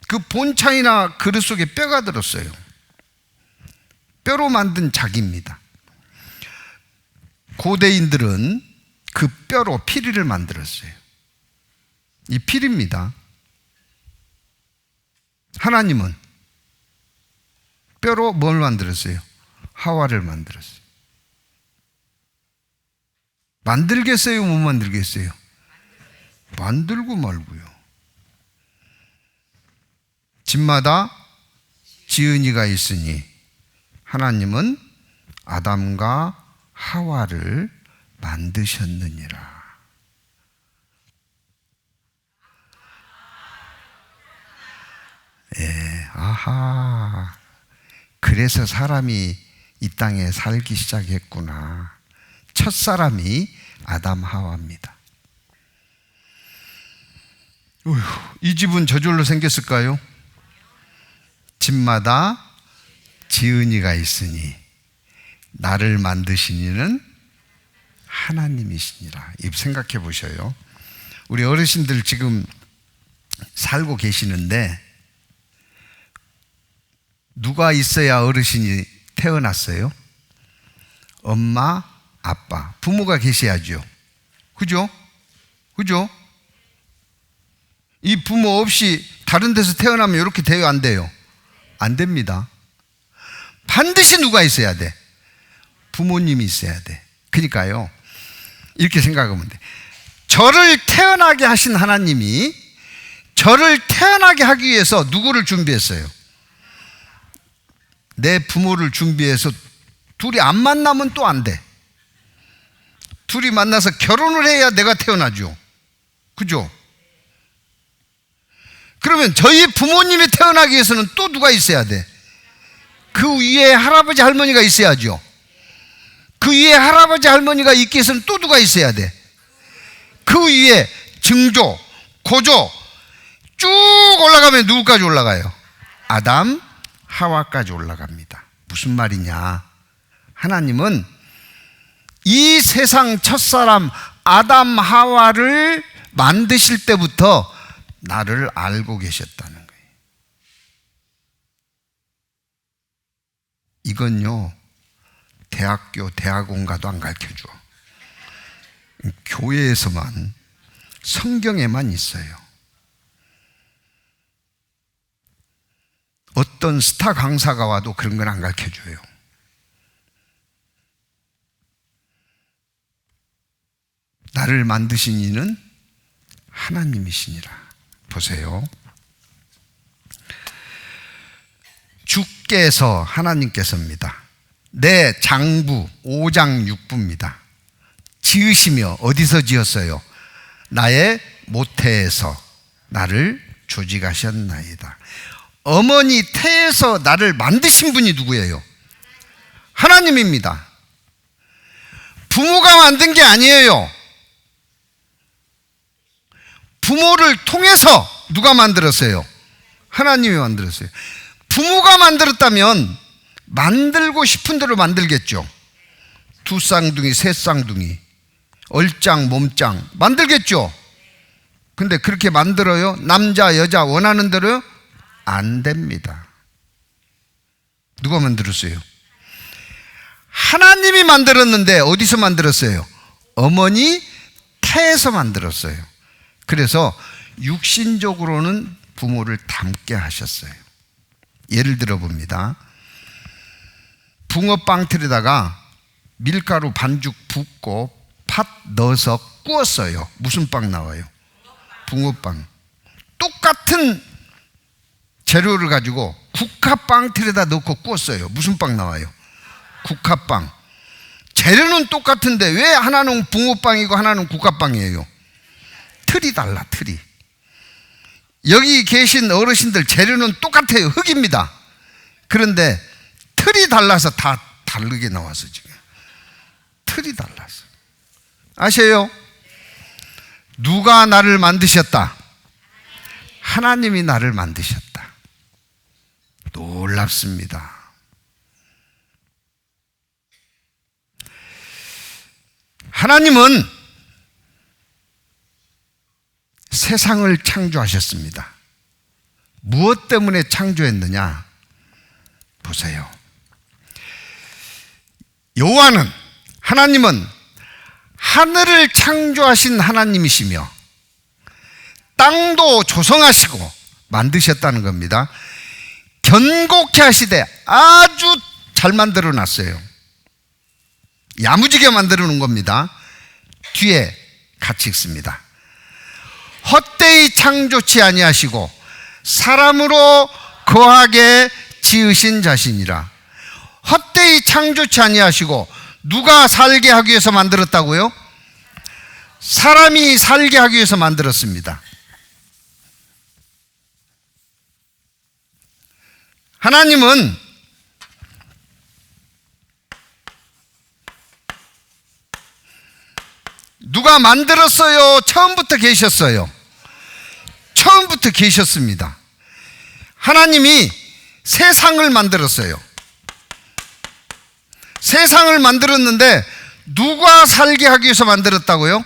그 본차이나 그릇 속에 뼈가 들었어요. 뼈로 만든 자기입니다. 고대인들은 그 뼈로 피리를 만들었어요. 이 피리입니다. 하나님은 뼈로 뭘 만들었어요? 하와를 만들었어요. 만들겠어요? 못 만들겠어요? 만들고 말고요. 집마다 지은이가 있으니 하나님은 아담과 하와를 만드셨느니라. 아하. 그래서 사람이 이 땅에 살기 시작했구나. 첫 사람이 아담 하와입니다. 이 집은 저절로 생겼을까요? 집마다 지은이가 있으니 나를 만드신 이는 하나님이시니라. 이 생각해 보셔요. 우리 어르신들 지금 살고 계시는데 누가 있어야 어르신이 태어났어요? 엄마, 아빠, 부모가 계셔야죠. 그죠? 그죠? 이 부모 없이 다른 데서 태어나면 이렇게 돼요? 안 돼요? 안 됩니다. 반드시 누가 있어야 돼? 부모님이 있어야 돼. 그러니까요, 이렇게 생각하면 돼. 저를 태어나게 하신 하나님이 저를 태어나게 하기 위해서 누구를 준비했어요? 내 부모를 준비해서 둘이 안 만나면 또 안 돼. 둘이 만나서 결혼을 해야 내가 태어나죠. 그죠? 그러면 저희 부모님이 태어나기 위해서는 또 누가 있어야 돼? 그 위에 할아버지 할머니가 있어야죠. 그 위에 할아버지 할머니가 있기 위해서는 또 누가 있어야 돼? 그 위에 증조, 고조 쭉 올라가면 누구까지 올라가요? 아담, 하와까지 올라갑니다. 무슨 말이냐? 하나님은 이 세상 첫사람 아담, 하와를 만드실 때부터 나를 알고 계셨다는 거예요. 이건요, 대학교, 대학원 가도 안 가르쳐줘. 교회에서만, 성경에만 있어요. 어떤 스타 강사가 와도 그런 건 안 가르쳐줘요. 나를 만드신 이는 하나님이시니라. 보세요. 주께서, 하나님께서입니다. 내 장부 5장 6부입니다. 지으시며 어디서 지었어요? 나의 모태에서 나를 조직하셨나이다. 어머니 태에서 나를 만드신 분이 누구예요? 하나님입니다. 부모가 만든 게 아니에요. 부모를 통해서 누가 만들었어요? 하나님이 만들었어요. 부모가 만들었다면 만들고 싶은 대로 만들겠죠. 두 쌍둥이, 세 쌍둥이, 얼짱, 몸짱 만들겠죠. 근데 그렇게 만들어요? 남자, 여자 원하는 대로요? 안 됩니다. 누가 만들었어요? 하나님이 만들었는데 어디서 만들었어요? 어머니 태에서 만들었어요. 그래서 육신적으로는 부모를 닮게 하셨어요. 예를 들어 봅니다. 붕어빵 틀에다가 밀가루 반죽 붓고 팥 넣어서 구웠어요. 무슨 빵 나와요? 붕어빵. 똑같은 재료를 가지고 국화빵 틀에다 넣고 구웠어요. 무슨 빵 나와요? 국화빵. 재료는 똑같은데 왜 하나는 붕어빵이고 하나는 국화빵이에요? 틀이 달라, 틀이. 여기 계신 어르신들 재료는 똑같아요. 흙입니다. 그런데 틀이 달라서 다 다르게 나와서 지금. 틀이 달라서. 아세요? 누가 나를 만드셨다? 하나님이 나를 만드셨다. 놀랍습니다. 하나님은 세상을 창조하셨습니다. 무엇 때문에 창조했느냐? 보세요. 요한은, 하나님은 하늘을 창조하신 하나님이시며 땅도 조성하시고 만드셨다는 겁니다. 견고케 하시되 아주 잘 만들어 놨어요. 야무지게 만들어 놓은 겁니다. 뒤에 같이 읽습니다. 헛되이 창조치 아니하시고 사람으로 거하게 지으신 자신이라. 헛되이 창조치 아니하시고 누가 살게 하기 위해서 만들었다고요? 사람이 살게 하기 위해서 만들었습니다. 하나님은 누가 만들었어요? 처음부터 계셨어요. 처음부터 계셨습니다. 하나님이 세상을 만들었어요. 세상을 만들었는데 누가 살게 하기 위해서 만들었다고요?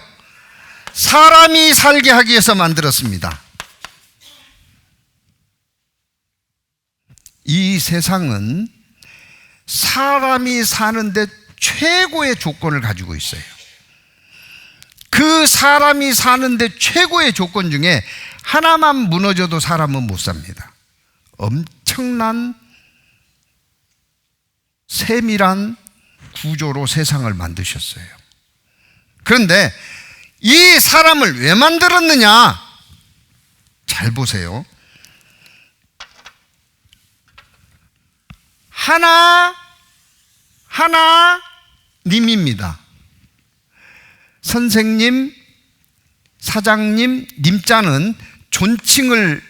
사람이 살게 하기 위해서 만들었습니다. 이 세상은 사람이 사는데 최고의 조건을 가지고 있어요. 그 사람이 사는데 최고의 조건 중에 하나만 무너져도 사람은 못 삽니다. 엄청난 세밀한 구조로 세상을 만드셨어요. 그런데 이 사람을 왜 만들었느냐? 잘 보세요. 하나님입니다. 선생님, 사장님, 님자는 존칭을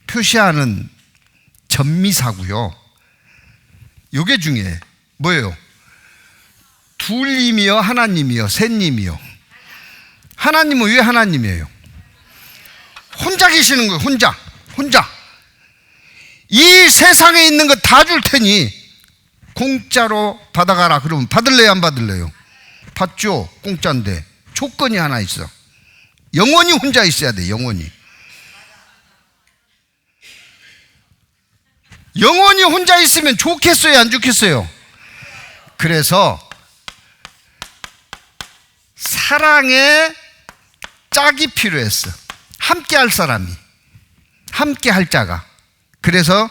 표시하는 전미사고요. 요게 중요해. 뭐예요? 둘님이요, 하나님이요, 셋님이요. 하나님은 왜 하나님이에요? 혼자 계시는 거예요. 혼자. 이 세상에 있는 거 다 줄 테니 공짜로 받아가라. 그러면 받을래요, 안 받을래요? 받죠. 공짜인데 조건이 하나 있어. 영원히 혼자 있어야 돼. 영원히 혼자 있으면 좋겠어요, 안 좋겠어요? 그래서 사랑의 짝이 필요했어. 함께 할 사람이, 함께 할 자가. 그래서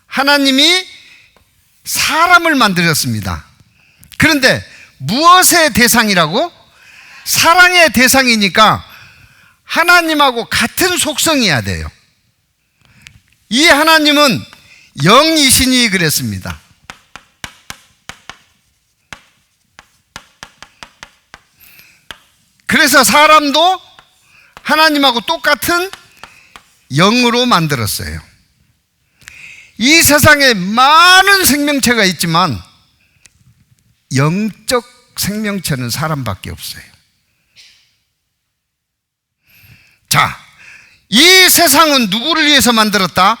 하나님이 사람을 만드셨습니다. 그런데 무엇의 대상이라고? 사랑의 대상이니까 하나님하고 같은 속성이어야 돼요. 이 하나님은 영이시니 그랬습니다. 그래서 사람도 하나님하고 똑같은 영으로 만들었어요. 이 세상에 많은 생명체가 있지만 영적 생명체는 사람밖에 없어요. 자, 이 세상은 누구를 위해서 만들었다?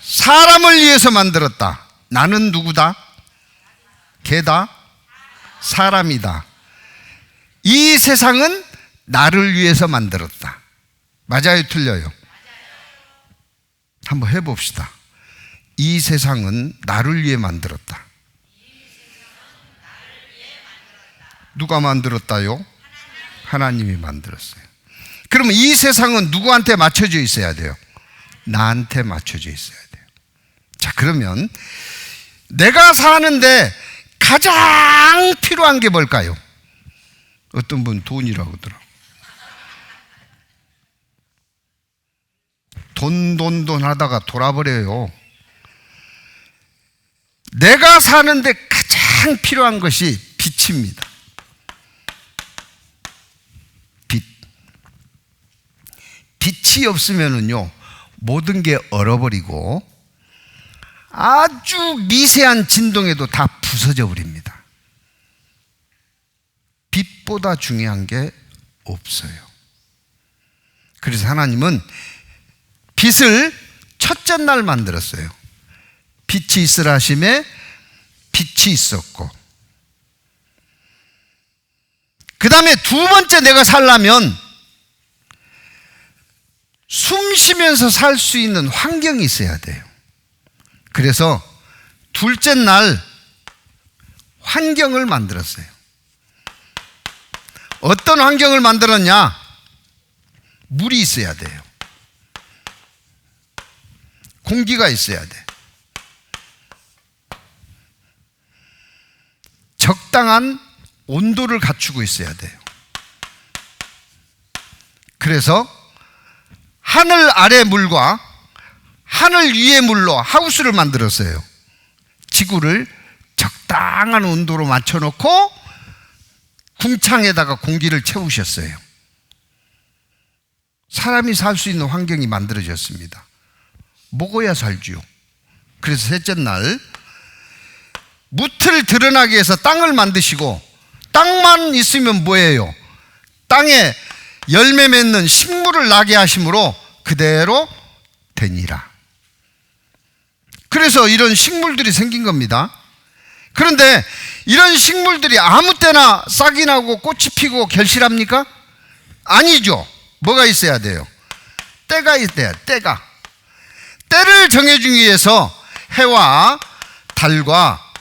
사람을 위해서 만들었다. 나는 누구다? 걔다? 사람이다. 이 세상은 나를 위해서 만들었다. 맞아요, 틀려요? 한번 해봅시다. 이 세상은 나를 위해 만들었다. 누가 만들었다요? 하나님이 만들었어요. 그러면 이 세상은 누구한테 맞춰져 있어야 돼요? 나한테 맞춰져 있어야 돼요. 자, 그러면 내가 사는데 가장 필요한 게 뭘까요? 어떤 분 돈이라고 하더라고요. 돈 하다가 돌아버려요. 내가 사는데 가장 필요한 것이 빛입니다. 빛이 없으면은요, 모든 게 얼어버리고 아주 미세한 진동에도 다 부서져 버립니다. 빛보다 중요한 게 없어요. 그래서 하나님은 빛을 첫째 날 만들었어요. 빛이 있으라 하심에 빛이 있었고, 그 다음에 두 번째 내가 살려면 숨 쉬면서 살 수 있는 환경이 있어야 돼요. 그래서 둘째 날 환경을 만들었어요. 어떤 환경을 만들었냐? 물이 있어야 돼요. 공기가 있어야 돼. 적당한 온도를 갖추고 있어야 돼요. 그래서 하늘 아래 물과 하늘 위의 물로 하우스를 만들었어요. 지구를 적당한 온도로 맞춰놓고 궁창에다가 공기를 채우셨어요. 사람이 살 수 있는 환경이 만들어졌습니다. 먹어야 살지요. 그래서 셋째 날 무틀 드러나게 해서 땅을 만드시고, 땅만 있으면 뭐예요? 땅에 열매 맺는 식물을 나게 하심으로 그대로 되니라. 그래서 이런 식물들이 생긴 겁니다. 그런데 이런 식물들이 아무 때나 싹이 나고 꽃이 피고 결실합니까? 아니죠. 뭐가 있어야 돼요? 때가 있어야 돼요. 때를 정해주기 위해서 해와 달과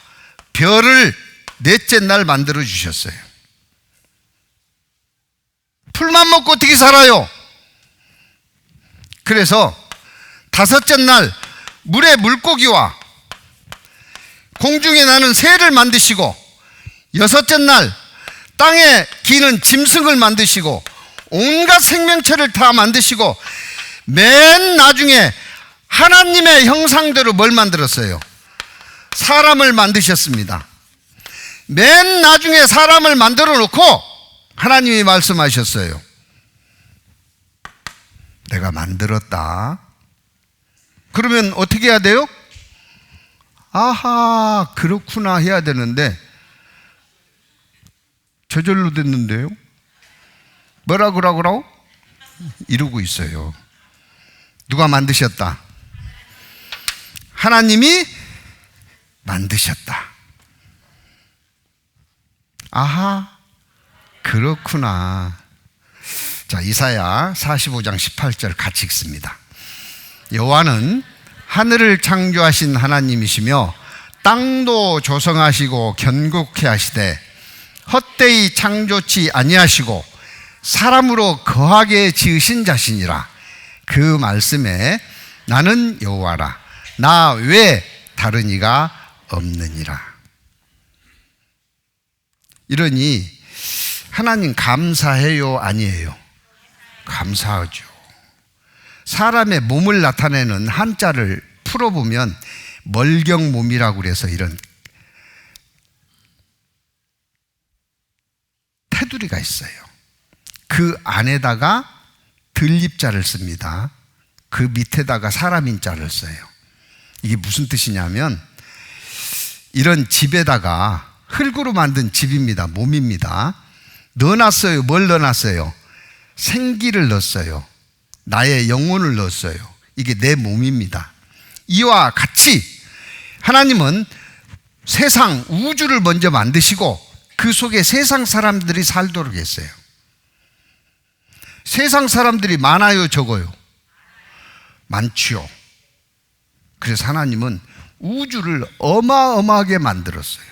별을 넷째 날 만들어 주셨어요. 풀만 먹고 어떻게 살아요? 그래서 다섯째 날 물에 물고기와 공중에 나는 새를 만드시고, 여섯째 날 땅에 기는 짐승을 만드시고 온갖 생명체를 다 만드시고, 맨 나중에 하나님의 형상대로 뭘 만들었어요? 사람을 만드셨습니다. 맨 나중에 사람을 만들어 놓고 하나님이 말씀하셨어요. 내가 만들었다. 그러면 어떻게 해야 돼요? 아하, 그렇구나 해야 되는데 저절로 됐는데요. 뭐라 그러고? 이러고 있어요. 누가 만드셨다? 하나님이 만드셨다. 아하, 그렇구나. 자, 이사야 45장 18절 같이 읽습니다. 여호와는 하늘을 창조하신 하나님이시며 땅도 조성하시고 견고케 하시되 헛되이 창조치 아니하시고 사람으로 거하게 지으신 자신이라. 그 말씀에 나는 여호와라, 나 외에 다른 이가 없느니라. 이러니 하나님 감사해요, 아니에요? 감사하죠. 사람의 몸을 나타내는 한자를 풀어보면 멀경몸이라고 그래서 이런 테두리가 있어요. 그 안에다가 들립자를 씁니다. 그 밑에다가 사람인자를 써요. 이게 무슨 뜻이냐면 이런 집에다가 흙으로 만든 집입니다. 몸입니다. 넣어놨어요. 뭘 넣어놨어요? 생기를 넣었어요. 나의 영혼을 넣었어요. 이게 내 몸입니다. 이와 같이 하나님은 세상, 우주를 먼저 만드시고 그 속에 세상 사람들이 살도록 했어요. 세상 사람들이 많아요, 적어요? 많지요. 그래서 하나님은 우주를 어마어마하게 만들었어요.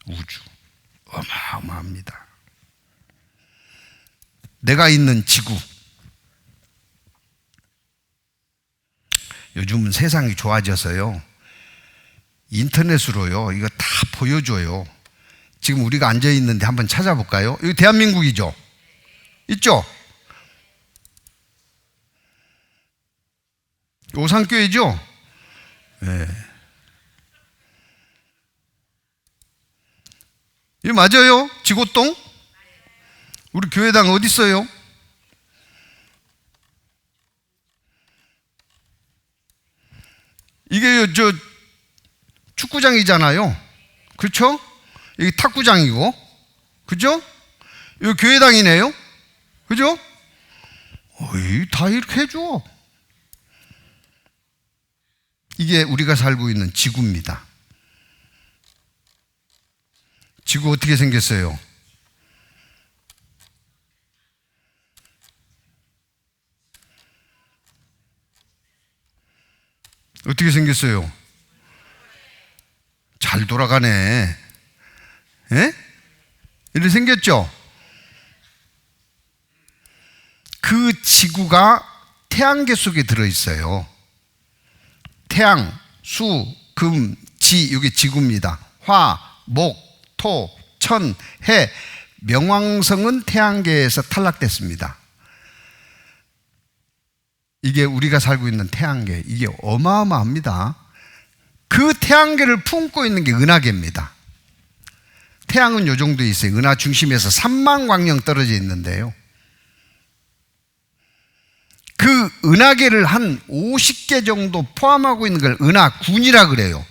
우주 어마어마합니다. 내가 있는 지구, 요즘은 세상이 좋아져서요, 인터넷으로요 이거 다 보여줘요. 지금 우리가 앉아있는데 한번 찾아볼까요? 여기 대한민국이죠? 있죠? 오산교회죠? 네. 이거 맞아요? 지고동? 우리 교회당 어디 있어요? 이게 저 축구장이잖아요. 그렇죠? 여기 탁구장이고, 그죠? 여기 교회당이네요. 그죠? 어이, 다 이렇게 해줘. 이게 우리가 살고 있는 지구입니다. 지구 어떻게 생겼어요? 어떻게 생겼어요? 잘 돌아가네. 예? 이렇게 생겼죠? 그 지구가 태양계 속에 들어있어요. 태양, 수, 금, 지, 이게 지구입니다. 화, 목, 토, 천, 해, 명왕성은 태양계에서 탈락됐습니다. 이게 우리가 살고 있는 태양계, 이게 어마어마합니다. 그 태양계를 품고 있는 게 은하계입니다. 태양은 요 정도 있어요. 은하 중심에서 3만 광년 떨어져 있는데요, 그 은하계를 한 50개 정도 포함하고 있는 걸 은하군이라 그래요.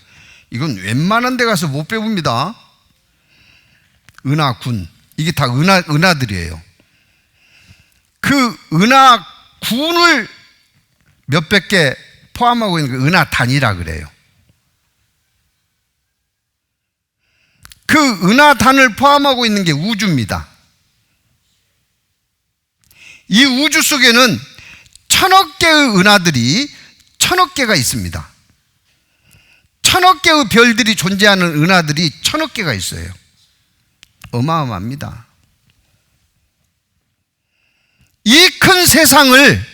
이건 웬만한 데 가서 못 배웁니다. 은하군, 이게 다 은하들이에요. 그 은하군을 몇백 개 포함하고 있는 게 은하단이라 그래요. 그 은하단을 포함하고 있는 게 우주입니다. 이 우주 속에는 1000억 개의 은하들이 1000억 개가 있습니다. 1000억 개의 별들이 존재하는 은하들이 1000억 개가 있어요. 어마어마합니다. 이 큰 세상을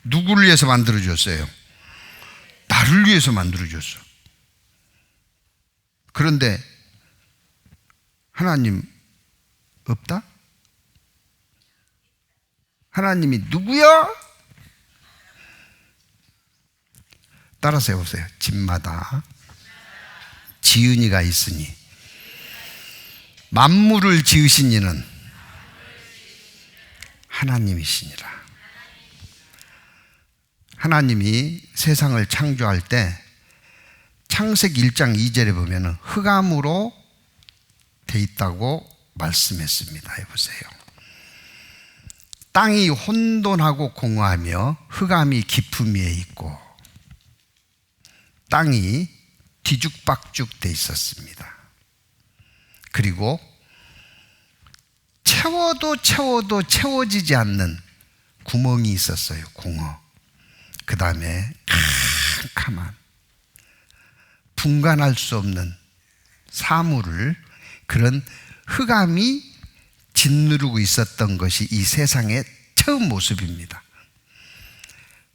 누구를 위해서 만들어줬어요? 나를 위해서 만들어줬어. 그런데 하나님 없다? 하나님이 누구야? 따라서 해보세요. 집마다 지은이가 있으니 만물을 지으신 이는 하나님이시니라. 하나님이 세상을 창조할 때 창세기 1장 2절에 보면 흑암으로 돼 있다고 말씀했습니다. 해보세요. 땅이 혼돈하고 공허하며 흑암이 깊음 위에 있고 땅이 뒤죽박죽 돼 있었습니다. 그리고 채워도 채워지지 않는 구멍이 있었어요. 공허. 그 다음에 캄캄한 분간할 수 없는 사물을, 그런 흑암이 짓누르고 있었던 것이 이 세상의 처음 모습입니다.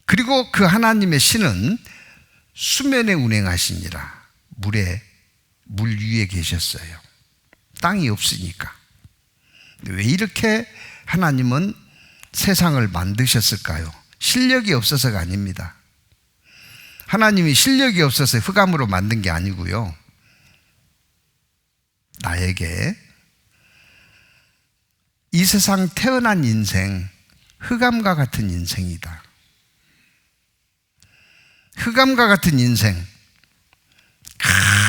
그리고 그 하나님의 신은 수면에 운행하시니라. 물 위에 계셨어요. 땅이 없으니까. 왜 이렇게 하나님은 세상을 만드셨을까요? 실력이 없어서가 아닙니다. 하나님이 실력이 없어서 흑암으로 만든 게 아니고요. 나에게 이 세상 태어난 인생, 흑암과 같은 인생이다. 흑암과 같은 인생,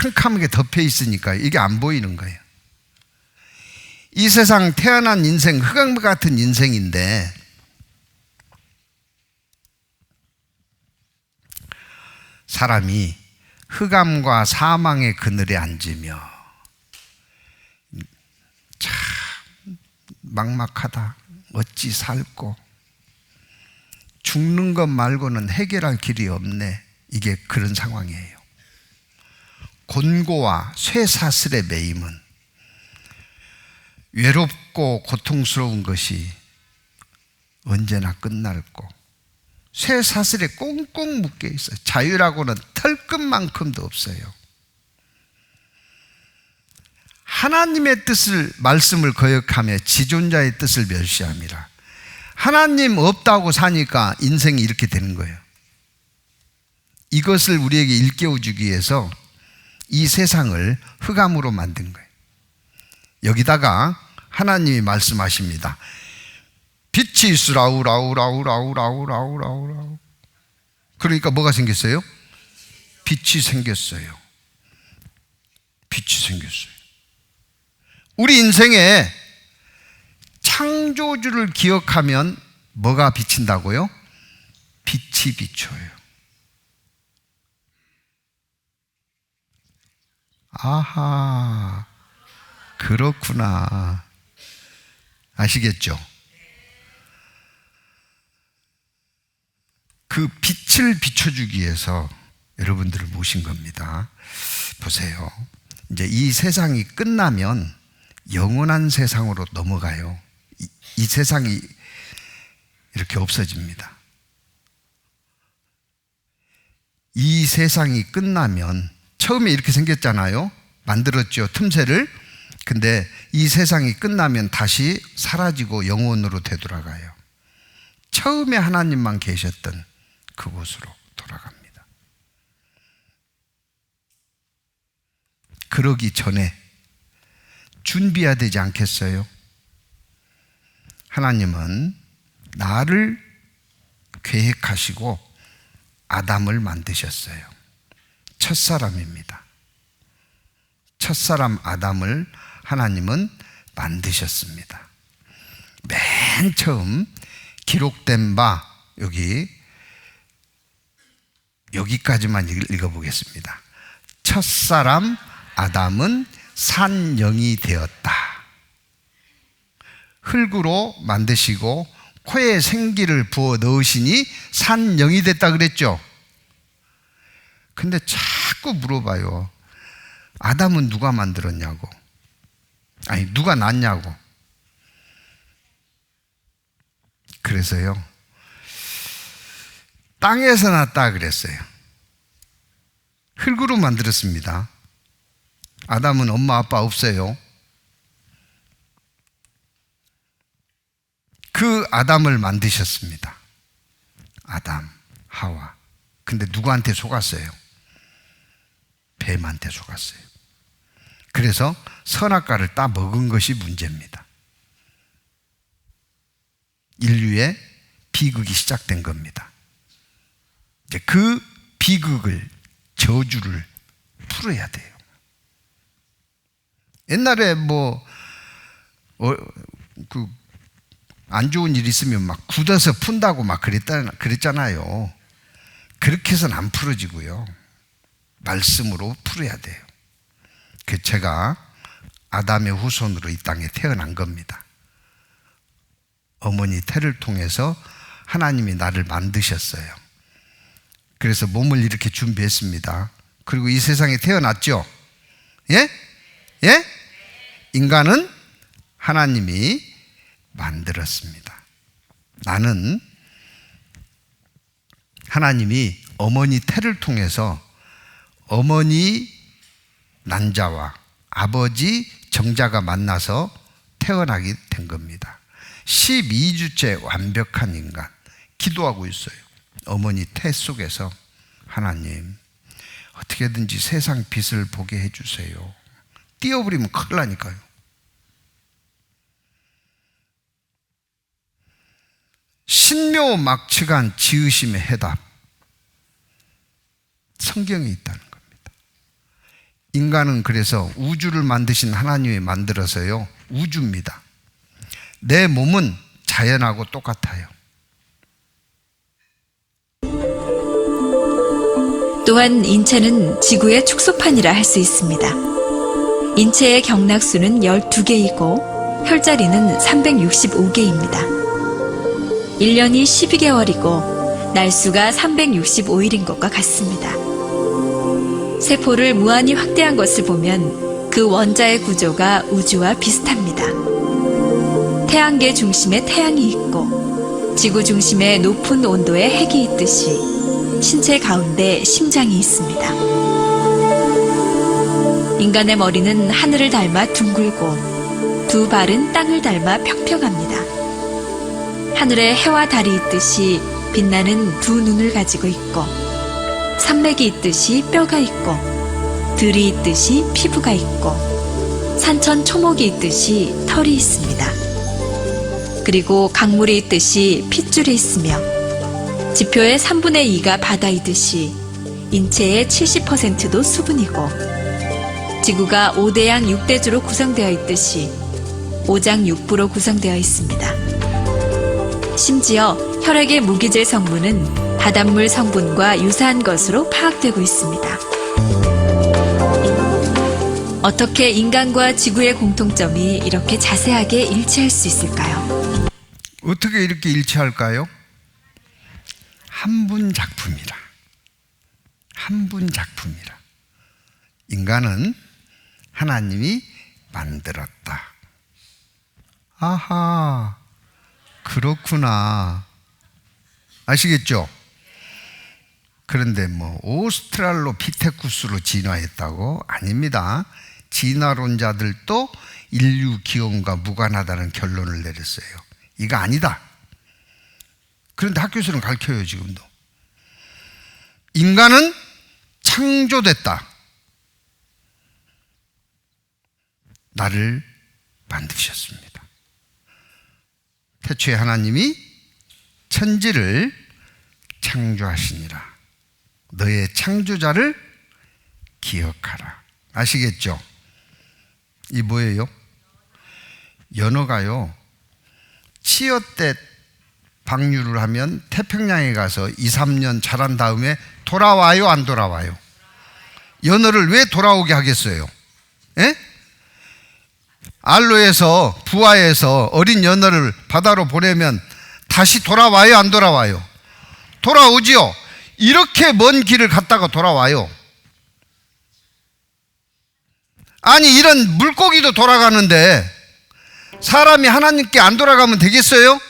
캄캄하게 덮여 있으니까 이게 안 보이는 거예요. 이 세상 태어난 인생, 흑암과 같은 인생인데 사람이 흑암과 사망의 그늘에 앉으며 참 막막하다, 어찌 살고 죽는 것 말고는 해결할 길이 없네, 이게 그런 상황이에요. 곤고와 쇠사슬에 매임은 외롭고 고통스러운 것이 언제나 끝날 거, 쇠사슬에 꽁꽁 묶여 있어요. 자유라고는 털끝만큼도 없어요. 하나님의 뜻을, 말씀을 거역하며 지존자의 뜻을 멸시함이라. 하나님 없다고 사니까 인생이 이렇게 되는 거예요. 이것을 우리에게 일깨워주기 위해서 이 세상을 흑암으로 만든 거예요. 여기다가 하나님이 말씀하십니다. 빛이 있으라우라우라우라우라우라우라우라우. 그러니까 뭐가 생겼어요? 빛이 생겼어요. 빛이 생겼어요. 우리 인생에 창조주를 기억하면 뭐가 비친다고요? 빛이 비춰요. 아하, 그렇구나. 아시겠죠? 그 빛을 비춰주기 위해서 여러분들을 모신 겁니다. 보세요. 이제 이 세상이 끝나면 영원한 세상으로 넘어가요. 이 세상이 이렇게 없어집니다. 이 세상이 끝나면, 처음에 이렇게 생겼잖아요. 만들었죠, 틈새를. 근데 이 세상이 끝나면 다시 사라지고 영원으로 되돌아가요. 처음에 하나님만 계셨던 그곳으로 돌아갑니다. 그러기 전에 준비해야 되지 않겠어요? 하나님은 나를 계획하시고 아담을 만드셨어요. 첫사람입니다. 첫사람 아담을 하나님은 만드셨습니다. 맨 처음 기록된 바 여기까지만 읽어보겠습니다. 첫사람 아담은 산영이 되었다. 흙으로 만드시고 코에 생기를 부어 넣으시니 산영이 됐다 그랬죠. 근데 자꾸 물어봐요. 아담은 누가 만들었냐고. 아니, 누가 낳냐고. 그래서요, 땅에서 났다 그랬어요. 흙으로 만들었습니다. 아담은 엄마 아빠 없어요. 그 아담을 만드셨습니다. 아담, 하와. 근데 누구한테 속았어요? 뱀한테 속았어요. 그래서 선악과를 따 먹은 것이 문제입니다. 인류의 비극이 시작된 겁니다. 이제 그 비극을, 저주를 풀어야 돼요. 옛날에 안 좋은 일 있으면 막 굳어서 푼다고 막 그랬잖아요. 그렇게 해서는 안 풀어지고요. 말씀으로 풀어야 돼요. 제가 아담의 후손으로 이 땅에 태어난 겁니다. 어머니 태를 통해서 하나님이 나를 만드셨어요. 그래서 몸을 이렇게 준비했습니다. 그리고 이 세상에 태어났죠. 예? 예? 인간은 하나님이 만들었습니다. 나는 하나님이 어머니 태를 통해서 어머니 난자와 아버지 정자가 만나서 태어나게 된 겁니다. 12주째 완벽한 인간, 기도하고 있어요. 어머니 태 속에서 하나님 어떻게든지 세상 빛을 보게 해주세요. 띄워버리면 큰일 나니까요. 신묘막측한 지으심의 해답, 성경에 있다는 겁니다. 인간은 그래서 우주를 만드신 하나님이 만들어서요, 우주입니다. 내 몸은 자연하고 똑같아요. 또한 인체는 지구의 축소판이라 할 수 있습니다. 인체의 경락수는 12개이고 혈자리는 365개입니다. 1년이 12개월이고 날수가 365일인 것과 같습니다. 세포를 무한히 확대한 것을 보면 그 원자의 구조가 우주와 비슷합니다. 태양계 중심에 태양이 있고 지구 중심에 높은 온도의 핵이 있듯이 신체 가운데 심장이 있습니다. 인간의 머리는 하늘을 닮아 둥글고 두 발은 땅을 닮아 평평합니다. 하늘에 해와 달이 있듯이 빛나는 두 눈을 가지고 있고 산맥이 있듯이 뼈가 있고 들이 있듯이 피부가 있고 산천 초목이 있듯이 털이 있습니다. 그리고 강물이 있듯이 핏줄이 있으며 지표의 3분의 2가 바다이듯이 인체의 70%도 수분이고 지구가 5대양 6대주로 구성되어 있듯이 5장 6부로 구성되어 있습니다. 심지어 혈액의 무기질 성분은 바닷물 성분과 유사한 것으로 파악되고 있습니다. 어떻게 인간과 지구의 공통점이 이렇게 자세하게 일치할 수 있을까요? 어떻게 이렇게 일치할까요? 한 분 작품이라. 한 분 작품이라. 인간은 하나님이 만들었다. 아하, 그렇구나. 아시겠죠? 그런데 오스트랄로피테쿠스로 진화했다고? 아닙니다. 진화론자들도 인류 기원과 무관하다는 결론을 내렸어요. 이거 아니다. 그런데 학교에서는 가르쳐요, 지금도. 인간은 창조됐다. 나를 만드셨습니다. 태초에 하나님이 천지를 창조하시니라. 너의 창조자를 기억하라. 아시겠죠? 이 뭐예요? 연어가요, 치어때 방류를 하면 태평양에 가서 2, 3년 자란 다음에 돌아와요, 안 돌아와요? 연어를 왜 돌아오게 하겠어요? 예? 알로에서, 부하에서 어린 연어를 바다로 보내면 다시 돌아와요, 안 돌아와요? 돌아오지요. 이렇게 먼 길을 갔다가 돌아와요. 아니, 이런 물고기도 돌아가는데 사람이 하나님께 안 돌아가면 되겠어요?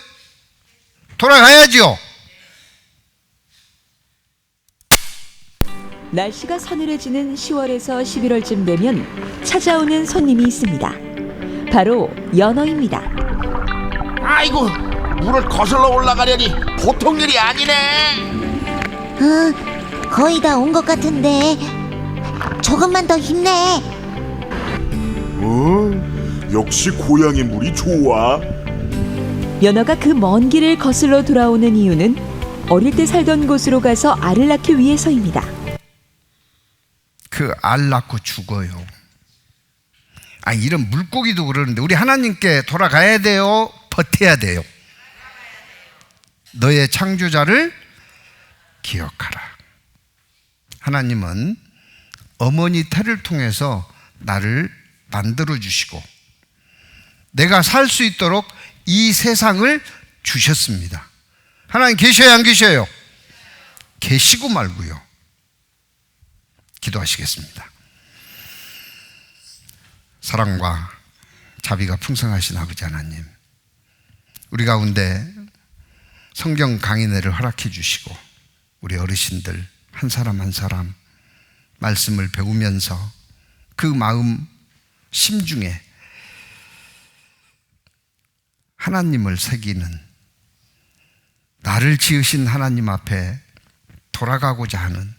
돌아가야죠. 날씨가 서늘해지는 10월에서 11월쯤 되면 찾아오는 손님이 있습니다. 바로 연어입니다. 아이고, 물을 거슬러 올라가려니 보통 일이 아니네. 거의 다 온 것 같은데 조금만 더 힘내. 역시 고향의 물이 좋아. 연어가 그 먼 길을 거슬러 돌아오는 이유는 어릴 때 살던 곳으로 가서 알을 낳기 위해서입니다. 그 알 낳고 죽어요. 이런 물고기도 그러는데 우리 하나님께 돌아가야 돼요? 버텨야 돼요? 너의 창조자를 기억하라. 하나님은 어머니 태를 통해서 나를 만들어 주시고 내가 살 수 있도록 이 세상을 주셨습니다. 하나님 계셔요, 안 계셔요? 계시고 말고요. 기도하시겠습니다. 사랑과 자비가 풍성하신 아버지 하나님, 우리 가운데 성경 강의회를 허락해 주시고 우리 어르신들 한 사람 한 사람 말씀을 배우면서 그 마음 심중에 하나님을 새기는, 나를 지으신 하나님 앞에 돌아가고자 하는,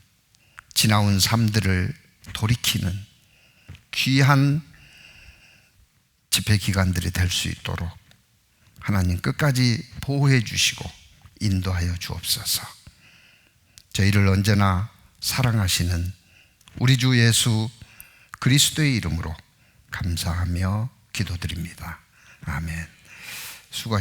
지나온 삶들을 돌이키는 귀한 집회 기간들이 될 수 있도록 하나님 끝까지 보호해 주시고 인도하여 주옵소서. 저희를 언제나 사랑하시는 우리 주 예수 그리스도의 이름으로 감사하며 기도드립니다. 아멘. 수고하셨습니다.